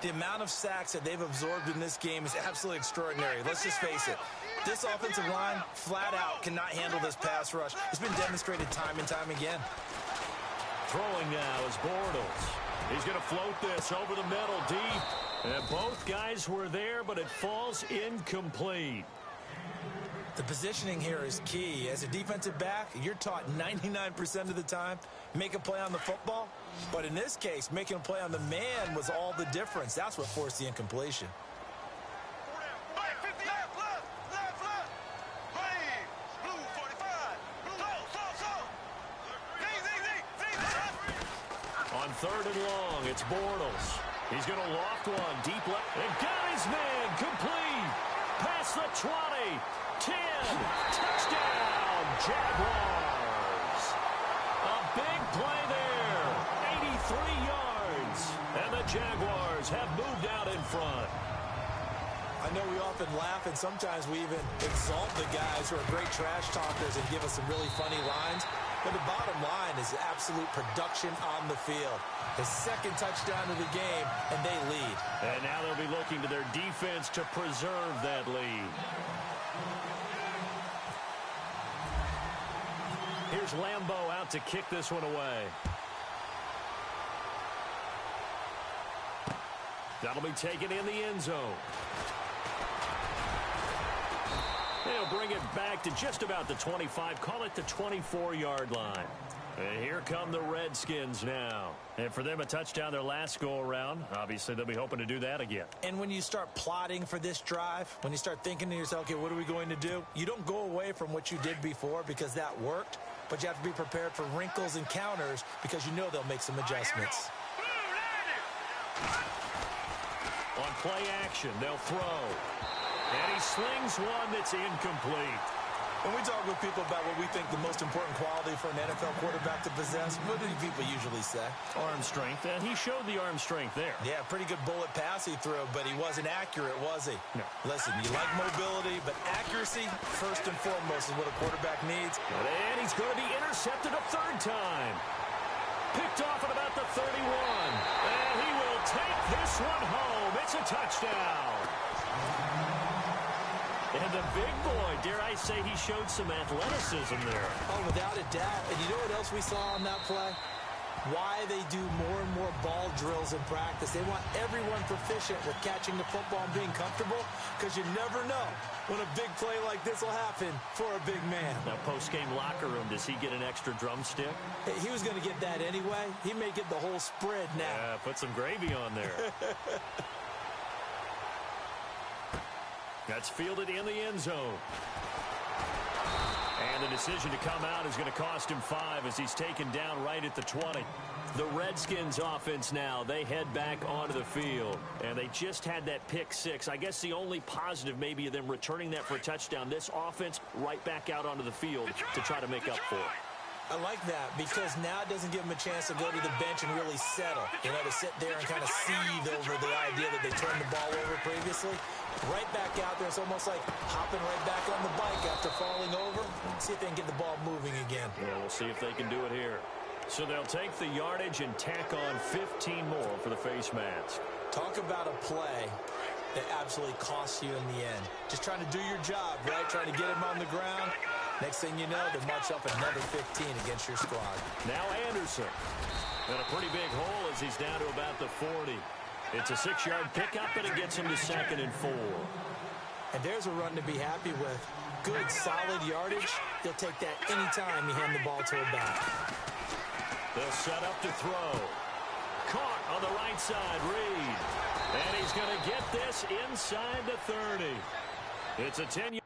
The amount of sacks that they've absorbed in this game is absolutely extraordinary. Let's just face it. This offensive line, flat out, cannot handle this pass rush. It's been demonstrated time and time again. Throwing now is Bortles. He's going to float this over the middle deep. And both guys were there, but it falls incomplete. The positioning here is key. As a defensive back, you're taught 99% of the time, make a play on the football. But in this case, making a play on the man was all the difference. That's what forced the incompletion. Black 58 left. Green, blue 45. Easy. On 3rd and long, it's Bortles. He's going to loft one deep left. And got his man complete. Past the 20. 10. Touchdown, Jaguars. A big play there. 83 yards. And the Jaguars have moved out in front. I know we often laugh, and sometimes we even exalt the guys who are great trash talkers and give us some really funny lines. But the bottom line is absolute production on the field. His second touchdown of the game, and they lead. And now they'll be looking to their defense to preserve that lead. Here's Lambeau out to kick this one away. That'll be taken in the end zone. They'll bring it back to just about the 25. Call it the 24-yard line. And here come the Redskins now. And for them, a touchdown their last go-around. Obviously, they'll be hoping to do that again. And when you start plotting for this drive, when you start thinking to yourself, okay, what are we going to do? You don't go away from what you did before because that worked, but you have to be prepared for wrinkles and counters because you know they'll make some adjustments. On play action, they'll throw. And he slings one that's incomplete. When we talk with people about what we think the most important quality for an NFL quarterback to possess, what do people usually say? Arm strength, and he showed the arm strength there. Yeah, pretty good bullet pass he threw, but he wasn't accurate, was he? No. Listen, you like mobility, but accuracy, first and foremost, is what a quarterback needs. And he's going to be intercepted a third time. Picked off at about the 31. And he will take this one home. It's a touchdown. And the big boy, dare I say, he showed some athleticism there. Oh, without a doubt. And you know what else we saw on that play? Why they do more and more ball drills in practice. They want everyone proficient with catching the football and being comfortable because you never know when a big play like this will happen for a big man. Now, post-game locker room, does he get an extra drumstick? Hey, he was going to get that anyway. He may get the whole spread now. Yeah, put some gravy on there. That's fielded in the end zone. And the decision to come out is going to cost him 5 as he's taken down right at the 20. The Redskins offense now, they head back onto the field. And they just had that pick 6. I guess the only positive maybe of them returning that for a touchdown. This offense right back out onto the field to try to make up for it. I like that because now it doesn't give them a chance to go to the bench and really settle. You know, to sit there and kind of seethe over the idea that they turned the ball over previously. Right back out there. It's almost like hopping right back on the bike after falling over. See if they can get the ball moving again. Yeah, we'll see if they can do it here. So they'll take the yardage and tack on 15 more for the face mask. Talk about a play that absolutely costs you in the end. Just trying to do your job, right? Trying to get him on the ground. Next thing you know, they march up another 15 against your squad. Now Anderson. And a pretty big hole as he's down to about the 40. It's a 6-yard pickup, and it gets him to 2nd and 4. And there's a run to be happy with. Good, solid yardage. They'll take that anytime you hand the ball to a back. They'll set up to throw. Caught on the right side, Reed. And he's going to get this inside the 30. It's a 10-yard.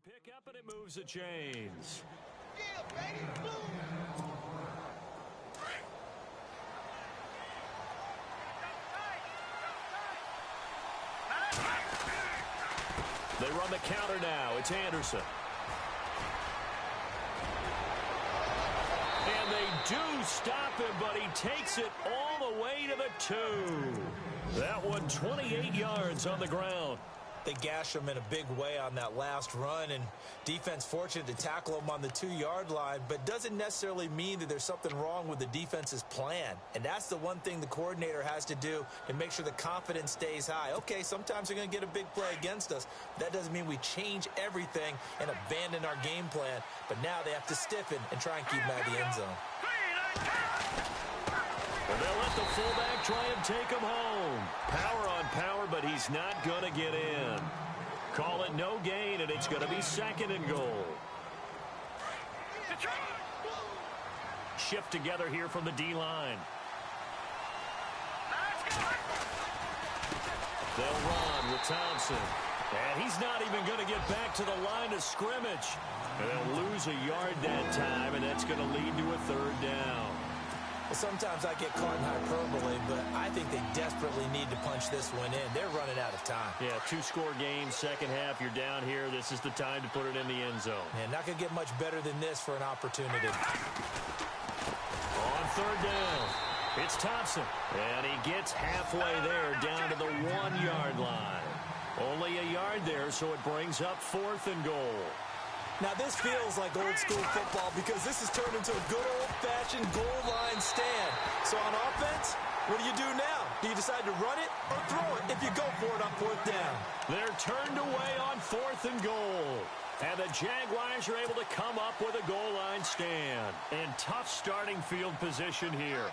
Pick up, and it moves the chains. Yeah, baby, They run the counter now. It's Anderson. And they do stop him, but he takes it all the way to the 2. That one 28 yards on the ground. They gashed him in a big way on that last run, and defense fortunate to tackle him on the 2-yard line, but doesn't necessarily mean that there's something wrong with the defense's plan. And that's the one thing the coordinator has to do to make sure the confidence stays high. Okay, sometimes they're going to get a big play against us. That doesn't mean we change everything and abandon our game plan, but now they have to stiffen and try and keep him out of the end zone. And they'll let the fullback try and take him home. Power on power, but he's not going to get in. Call it no gain, and it's going to be 2nd and goal. Shift together here from the D-line. They'll run with Thompson. And he's not even going to get back to the line of scrimmage. And they'll lose a yard that time, and that's going to lead to a 3rd down. Well, sometimes I get caught in hyperbole, but I think they desperately need to punch this one in. They're running out of time. Yeah, two-score game, second half. You're down here. This is the time to put it in the end zone. And not going to get much better than this for an opportunity. On third down, it's Thompson. And he gets halfway there down to the 1-yard line. Only a yard there, so it brings up 4th and goal. Now, this feels like old-school football because this has turned into a good old-fashioned goal line stand. So on offense, what do you do now? Do you decide to run it or throw it if you go for it on 4th down? They're turned away on 4th and goal. And the Jaguars are able to come up with a goal line stand. And tough starting field position here.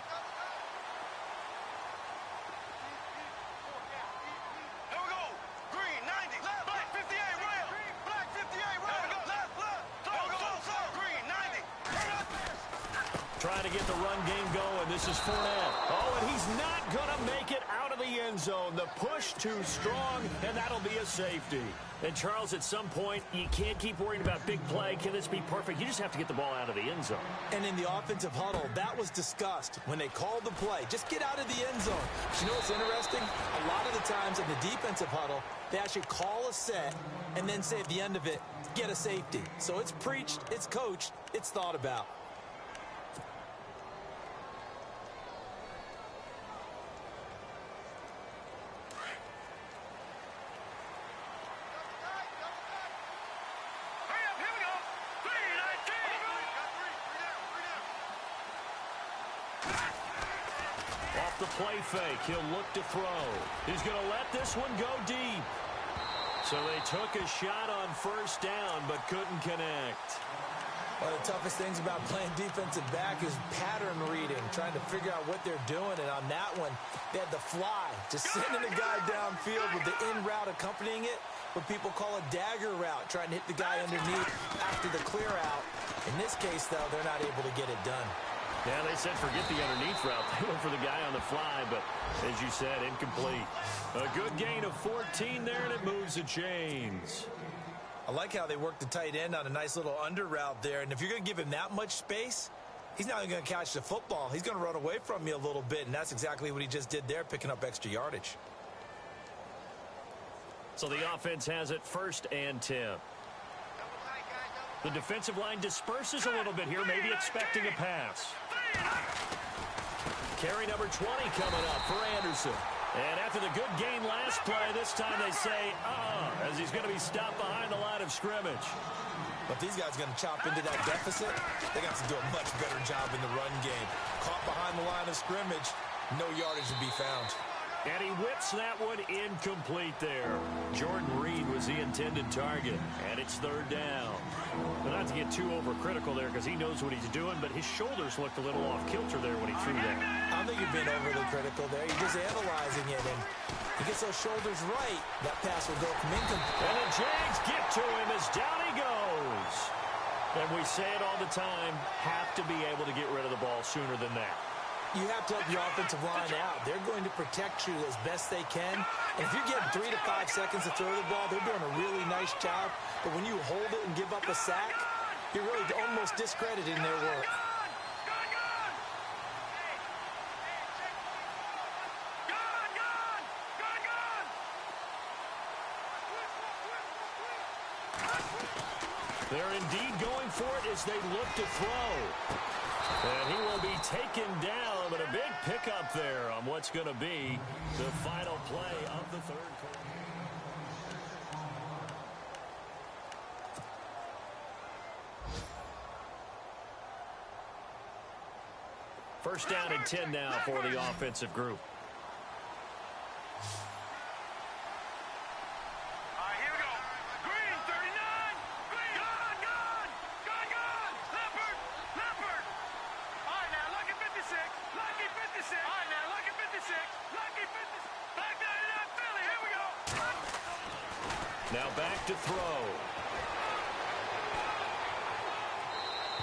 Trying to get the run game going. This is Fournette. Oh, and he's not going to make it out of the end zone. The push too strong, and that'll be a safety. And, Charles, at some point, you can't keep worrying about big play. Can this be perfect? You just have to get the ball out of the end zone. And in the offensive huddle, that was discussed when they called the play. Just get out of the end zone. But you know what's interesting? A lot of the times in the defensive huddle, they actually call a set and then say at the end of it, get a safety. So it's preached, it's coached, it's thought about. The play fake. He'll look to throw. He's going to let this one go deep. So they took a shot on 1st down, but couldn't connect. One of the toughest things about playing defensive back is pattern reading, trying to figure out what they're doing. And on that one, they had the fly, just sending a guy downfield with the in route accompanying it, what people call a dagger route, trying to hit the guy underneath after the clear out. In this case, though, they're not able to get it done. Yeah, they said forget the underneath route. They went for the guy on the fly, but as you said, incomplete. A good gain of 14 there, and it moves the chains. I like how they worked the tight end on a nice little under route there. And if you're going to give him that much space, he's not going to catch the football. He's going to run away from you a little bit, and that's exactly what he just did there, picking up extra yardage. So the offense has it 1st and 10. The defensive line disperses a little bit here, maybe expecting a pass. Carry number 20 coming up for Anderson. And after the good gain last play, this time they say, as he's going to be stopped behind the line of scrimmage. But these guys are going to chop into that deficit. They got to do a much better job in the run game. Caught behind the line of scrimmage, no yardage to be found. And he whips that one incomplete there. Jordan Reed was the intended target, and it's 3rd down. Well, not to get too overcritical there because he knows what he's doing, but his shoulders looked a little off kilter there when he threw that. I don't think you're being overly critical there. You're just analyzing it, and he gets those shoulders right. That pass will go from incomplete. And the Jags get to him as down he goes. And we say it all the time, have to be able to get rid of the ball sooner than that. You have to help your offensive line out. They're going to protect you as best they can. And if you're getting 3 to 5 seconds to throw the ball, they're doing a really nice job. But when you hold it and give up a sack, you're really almost discrediting their work. They're indeed going for it as they look to throw. And he will be taken down, but a big pickup there on what's going to be the final play of the 3rd quarter. First down and 10 now for the offensive group. Now back to throw.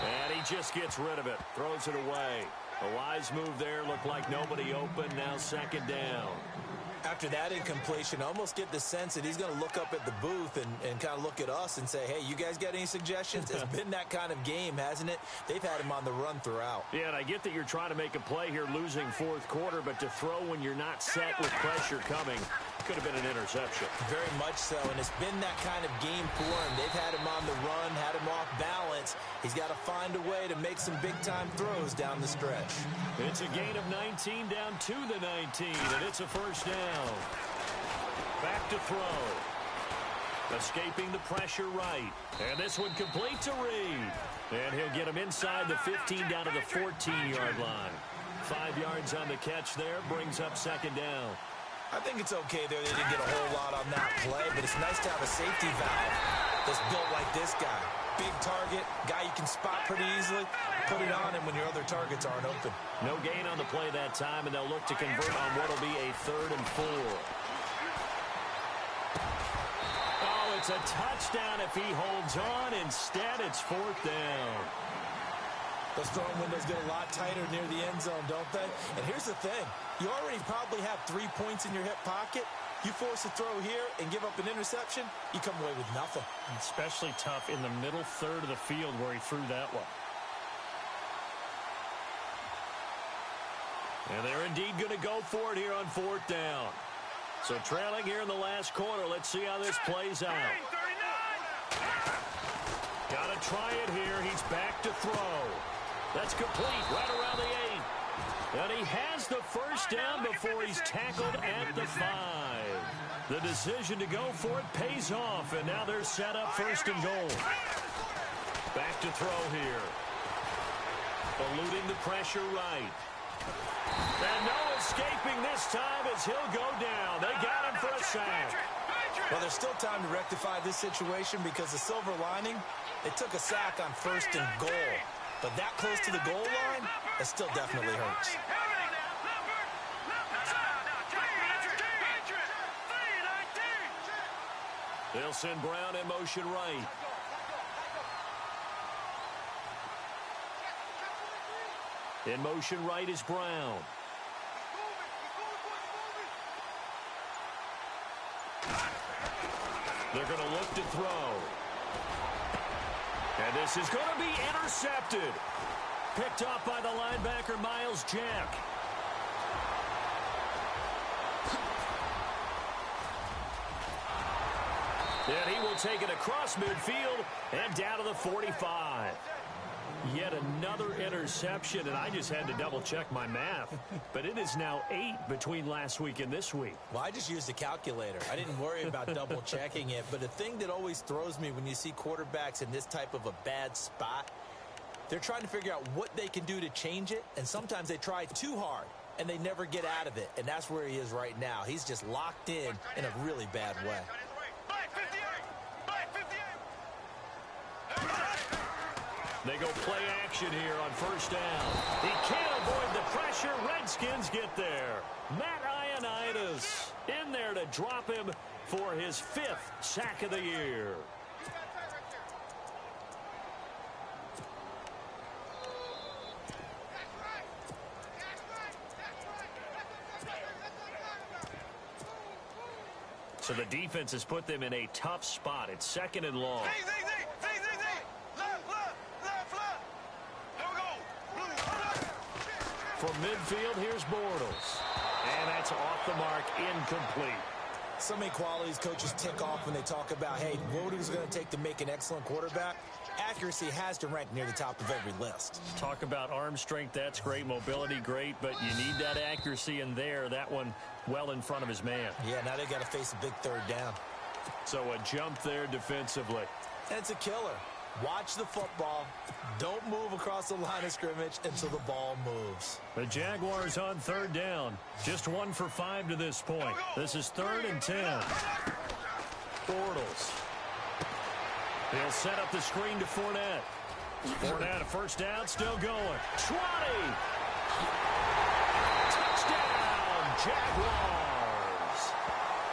And he just gets rid of it. Throws it away. A wise move there. Looked like nobody open. Now 2nd down. After that incompletion, I almost get the sense that he's going to look up at the booth and kind of look at us and say, hey, you guys got any suggestions? It's been that kind of game, hasn't it? They've had him on the run throughout. Yeah, and I get that you're trying to make a play here losing fourth quarter, but to throw when you're not set with pressure coming could have been an interception. Very much so, and it's been that kind of game for him. They've had him on the run, had him off balance. He's got to find a way to make some big-time throws down the stretch. It's a gain of 19 down to the 19, and it's a first down. Back to throw. Escaping the pressure right. And this one complete to Reed. And he'll get him inside the 15 down to the 14-yard line. 5 yards on the catch there, brings up second down. I think it's okay there. They didn't get a whole lot on that play, but it's nice to have a safety valve that's built like this guy. Big target, guy you can spot pretty easily. Put it on him when your other targets aren't open. No gain on the play that time, and they'll look to convert on what will be a 3rd and 4. Oh, it's a touchdown if he holds on. Instead, it's 4th down. Those throwing windows get a lot tighter near the end zone, don't they? And here's the thing. You already probably have 3 points in your hip pocket. You force a throw here and give up an interception, you come away with nothing. Especially tough in the middle third of the field where he threw that one. And they're indeed going to go for it here on 4th down. So trailing here in the last quarter. Let's see how this plays out. Got to try it here. He's back to throw. That's complete right around the 8. And he has the first down before he's tackled at the 5. The decision to go for it pays off, and now they're set up 1st and goal. Back to throw here. Eluding the pressure right. And no escaping this time as he'll go down. They got him for a sack. Well, there's still time to rectify this situation because the silver lining, they took a sack on 1st and goal. But that close to the goal line, it still definitely hurts. They'll send Brown in motion right. In motion right is Brown. They're going to look to throw. And this is going to be intercepted. Picked off by the linebacker, Miles Jack. And he will take it across midfield and down to the 45. Yet another interception, and I just had to double-check my math. But it is now 8 between last week and this week. Well, I just used a calculator. I didn't worry about double-checking it. But the thing that always throws me when you see quarterbacks in this type of a bad spot, they're trying to figure out what they can do to change it, and sometimes they try too hard, and they never get out of it. And that's where he is right now. He's just locked in a really bad way. They go play action here on 1st down. He can't avoid the pressure. Redskins get there. Matt Ioannidis in there to drop him for his 5th sack of the year. So the defense has put them in a tough spot. It's 2nd and long. From midfield, here's Bortles. And that's off the mark, incomplete. So many qualities coaches tick off when they talk about, hey, what is it going to take to make an excellent quarterback? Accuracy has to rank near the top of every list. Talk about arm strength, that's great. Mobility, great. But you need that accuracy in there. That one well in front of his man. Yeah, now they got to face a big 3rd down. So a jump there defensively. And it's a killer. Watch the football. Don't move across the line of scrimmage until the ball moves. The Jaguars on 3rd down. Just 1 for 5 to this point. This is 3rd and 10. Bortles. He'll set up the screen to Fournette. Fournette, a 1st down, still going. 20. Touchdown, Jaguars.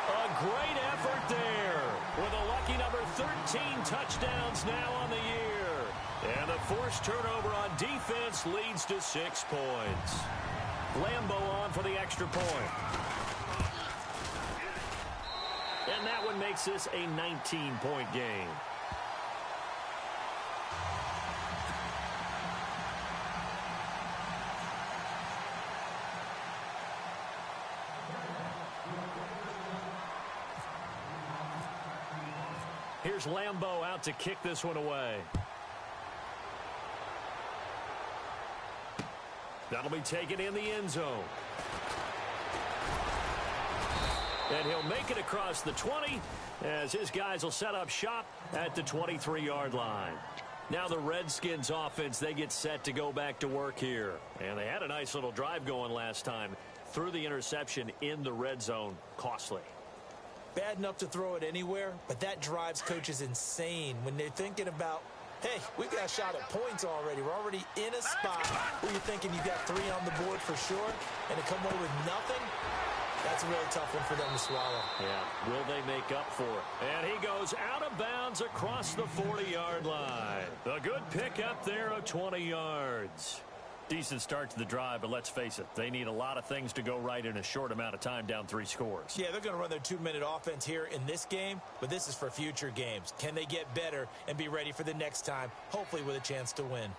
A great effort there with a lucky number 13 touchdowns now on the year. And the forced turnover on defense leads to 6 points. Lambeau on for the extra point. and makes this a 19-point game. Here's Lambeau out to kick this one away. That'll be taken in the end zone. And he'll make it across the 20 as his guys will set up shop at the 23-yard line. Now the Redskins offense, they get set to go back to work here. And they had a nice little drive going last time. Threw the interception in the red zone. Costly. Bad enough to throw it anywhere, but that drives coaches insane when they're thinking about, hey, we've got a shot at points already. We're already in a spot where you're thinking you got 3 on the board for sure, and to come away with nothing, that's a really tough one for them to swallow. Yeah, will they make up for it? And he goes out of bounds across the 40-yard line. A good pick up there of 20 yards. Decent start to the drive, but let's face it, they need a lot of things to go right in a short amount of time, down 3 scores. Yeah, they're going to run their 2-minute offense here in this game, but this is for future games. Can they get better and be ready for the next time, hopefully with a chance to win?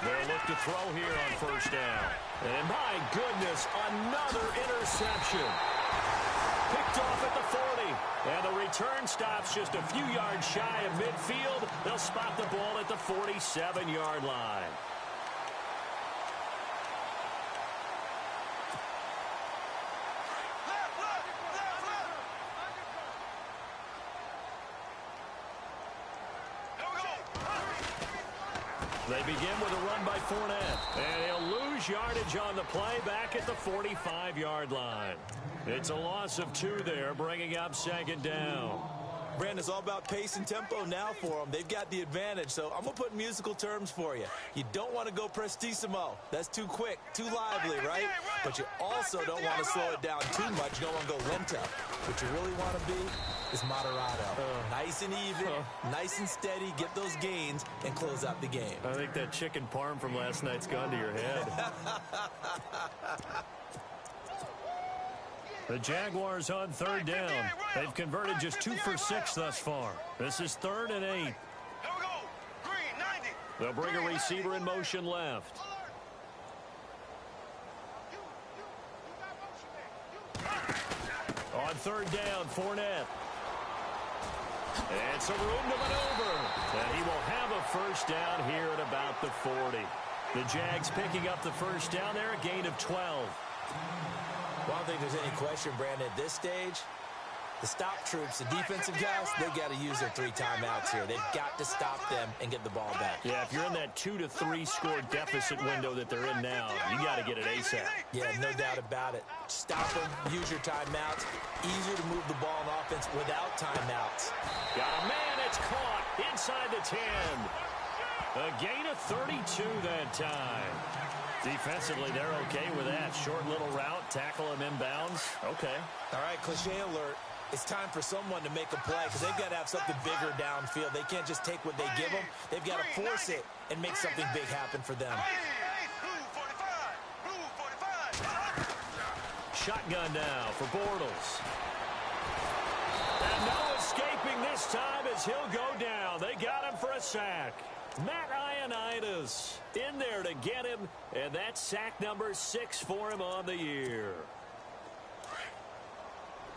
They'll look to throw here on first down. And my goodness, another interception. Picked off at the 40. And the return stops just a few yards shy of midfield. They'll spot the ball at the 47-yard line. They begin with a run by Fournette. And he'll lose yardage on the play back at the 45-yard line. It's a loss of 2 there, bringing up second down. Brandon, it's all about pace and tempo now for them. They've got the advantage, so I'm going to put musical terms for you. You don't want to go prestissimo. That's too quick, too lively, right? But you also don't want to slow it down too much. You don't want to go lento. What you really want to be is moderato. Nice and even, nice and steady, get those gains, and close out the game. I think that chicken parm from last night's gone to your head. The Jaguars on third down. They've converted just 2 for 6 thus far. This is 3rd and 8. Here we go. Green, 90. They'll bring a receiver in motion left. On third down, Fournette. And some room to maneuver. And he will have a first down here at about the 40. The Jags picking up the first down there, a gain of 12. Well, I don't think there's any question, Brandon, at this stage, the stop troops, the defensive guys, they've got to use their 3 timeouts here. They've got to stop them and get the ball back. Yeah, if you're in that 2 to 3 score deficit window that they're in now, you got to get it ASAP. Yeah, no doubt about it. Stop them, use your timeouts. Easier to move the ball in offense without timeouts. Got a man, it's caught inside the 10. A gain of 32 that time. Defensively, they're okay with that. Short little route, tackle him inbounds. Okay. All right, cliche alert. It's time for someone to make a play because they've got to have something bigger downfield. They can't just take what they give them. They've got to force it and make something big happen for them. Shotgun now for Bortles. And no escaping this time as he'll go down. They got him for a sack. Matt Ioannidis in there to get him, and that's sack number 6 for him on the year.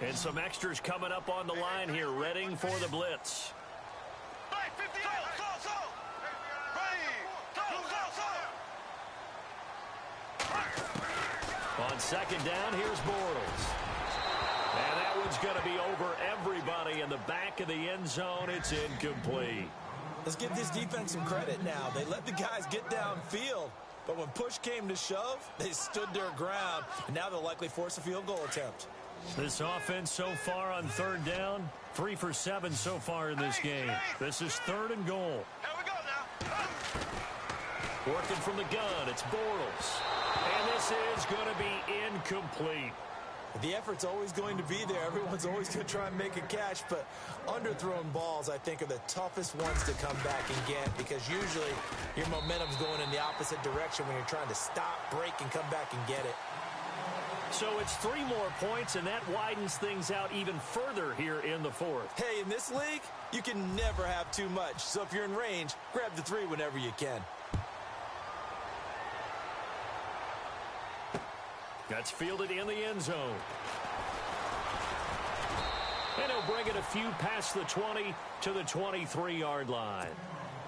And some extras coming up on the line here, readying for the blitz. On second down, here's Bortles. And that one's going to be over everybody in the back of the end zone. It's incomplete. Let's give this defense some credit now. They let the guys get downfield, but when push came to shove, they stood their ground, and now they'll likely force a field goal attempt. This offense so far on third down, 3 for 7 so far in this game. This is 3rd and goal. Here we go now. Working from the gun, it's Bortles. And this is going to be incomplete. The effort's always going to be there. Everyone's always going to try and make a catch, but underthrown balls, I think, are the toughest ones to come back and get because usually your momentum's going in the opposite direction when you're trying to stop, break, and come back and get it. So it's 3 more points, and that widens things out even further here in the fourth. Hey, in this league, you can never have too much. So if you're in range, grab the 3 whenever you can. That's fielded in the end zone. And he'll bring it a few past the 20 to the 23-yard line.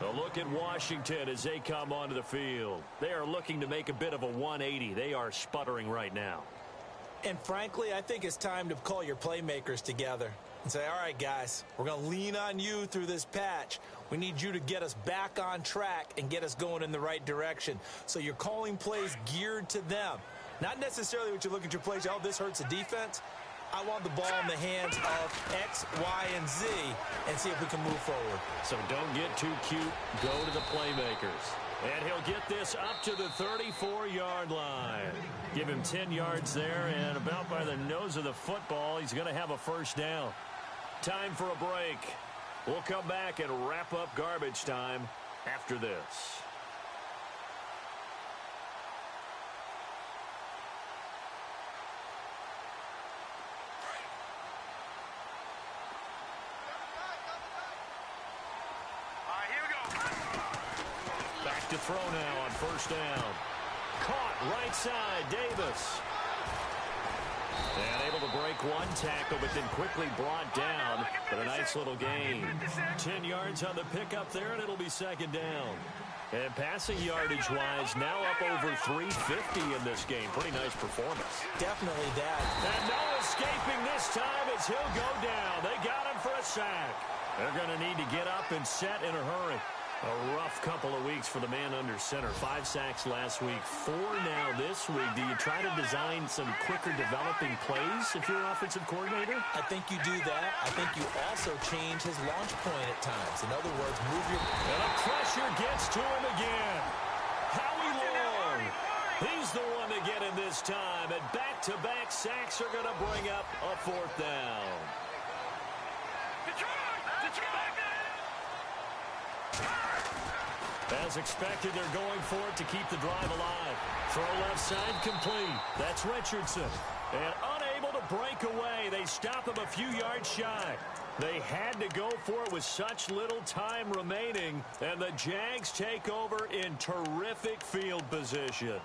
A look at Washington as they come onto the field. They are looking to make a bit of a 180. They are sputtering right now. And frankly, I think it's time to call your playmakers together and say, all right, guys, we're going to lean on you through this patch. We need you to get us back on track and get us going in the right direction. So you're calling plays geared to them. Not necessarily what you look at your plays, oh, this hurts the defense. I want the ball in the hands of X, Y, and Z and see if we can move forward. So don't get too cute. Go to the playmakers. And he'll get this up to the 34-yard line. Give him 10 yards there, and about by the nose of the football, he's going to have a first down. Time for a break. We'll come back and wrap up garbage time after this. To throw now on first down. Caught right side, Davis. And able to break one tackle, but then quickly brought down. But a nice little gain. 10 yards on the pickup there, and it'll be second down. And passing yardage-wise, now up over 350 in this game. Pretty nice performance. Definitely that. And no escaping this time as he'll go down. They got him for a sack. They're going to need to get up and set in a hurry. A rough couple of weeks for the man under center. 5 sacks last week, 4 now this week. Do you try to design some quicker developing plays if you're an offensive coordinator? I think you do that. I think you also change his launch point at times. In other words, move your... And the pressure gets to him again. Howie Long. He's the one to get him this time. And back-to-back sacks are going to bring up a 4th down. As expected, they're going for it to keep the drive alive. Throw left side complete. That's Richardson. And unable to break away. They stop him a few yards shy. They had to go for it with such little time remaining. And the Jags take over in terrific field position.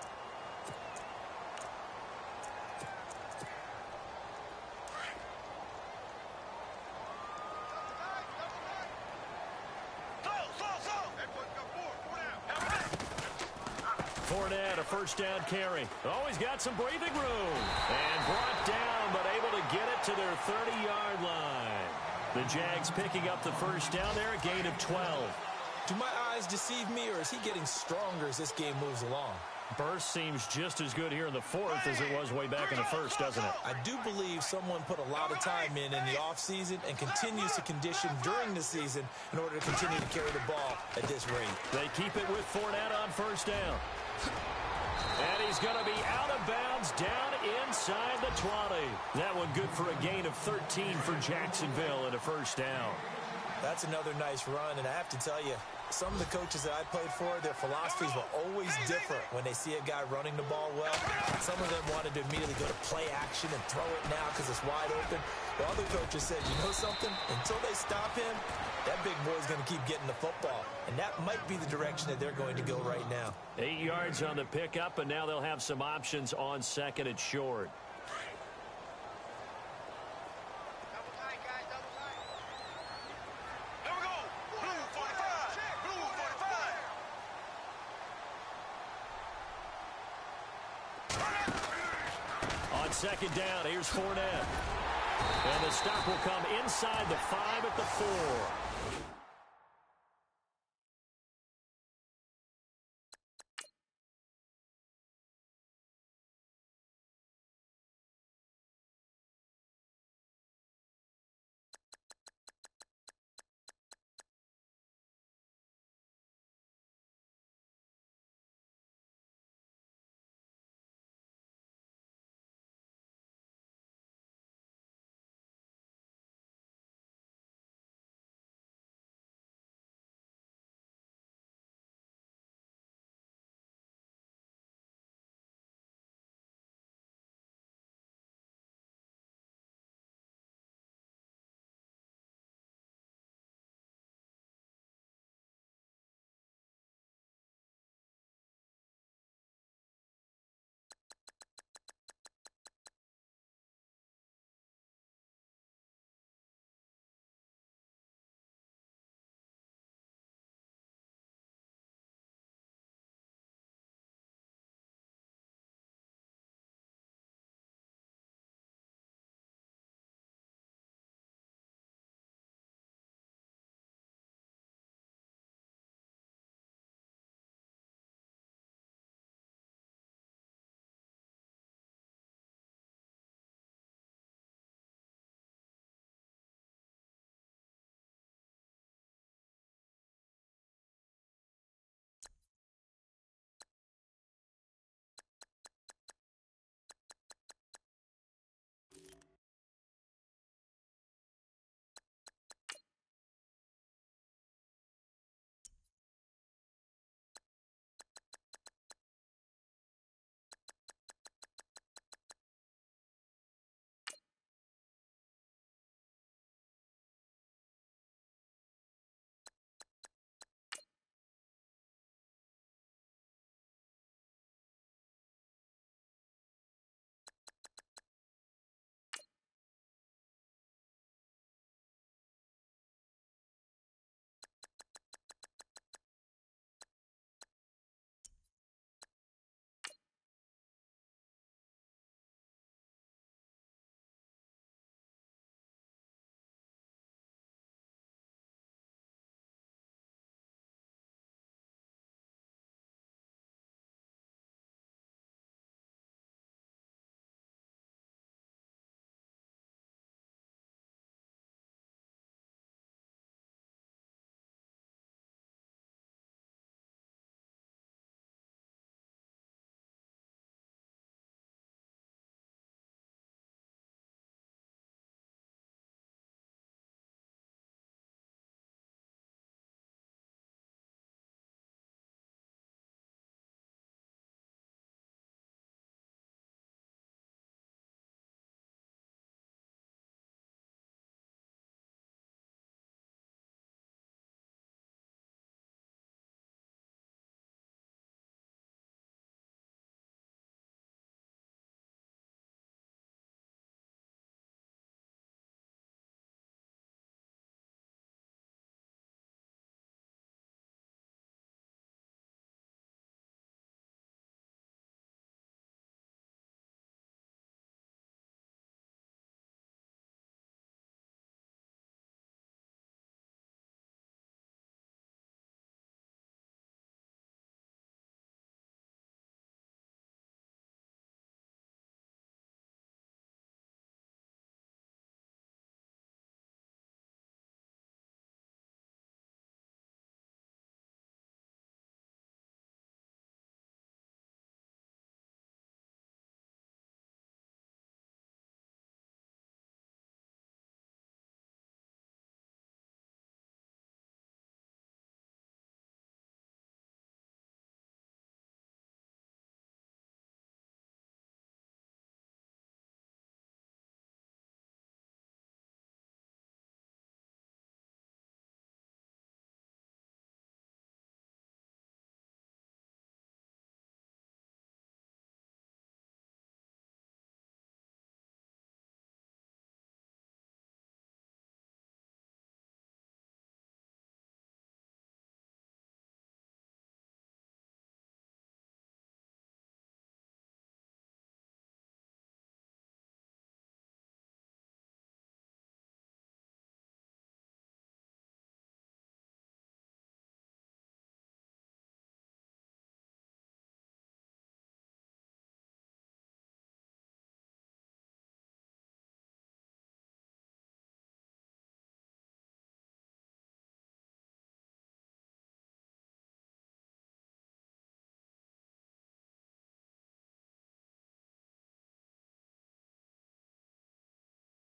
Fournette, a first down carry. Always got some breathing room. And brought down, but able to get it to their 30-yard line. The Jags picking up the first down there, a gain of 12. Do my eyes deceive me, or is he getting stronger as this game moves along? Burst seems just as good here in the 4th as it was way back in the 1st, doesn't it? I do believe someone put a lot of time in the offseason and continues to condition during the season in order to continue to carry the ball at this rate. They keep it with Fournette on first down. And he's going to be out of bounds down inside the 20. That one good for a gain of 13 for Jacksonville and a first down. That's another nice run, and I have to tell you, some of the coaches that I played for, their philosophies were always different when they see a guy running the ball well. Some of them wanted to immediately go to play action and throw it now because it's wide open. The other coaches said, you know something? Until they stop him, that big boy's going to keep getting the football. And that might be the direction that they're going to go right now. 8 yards on the pickup, and now they'll have some options on second and short. Second down, here's Fournette. And the stop will come inside the 5 at the 4.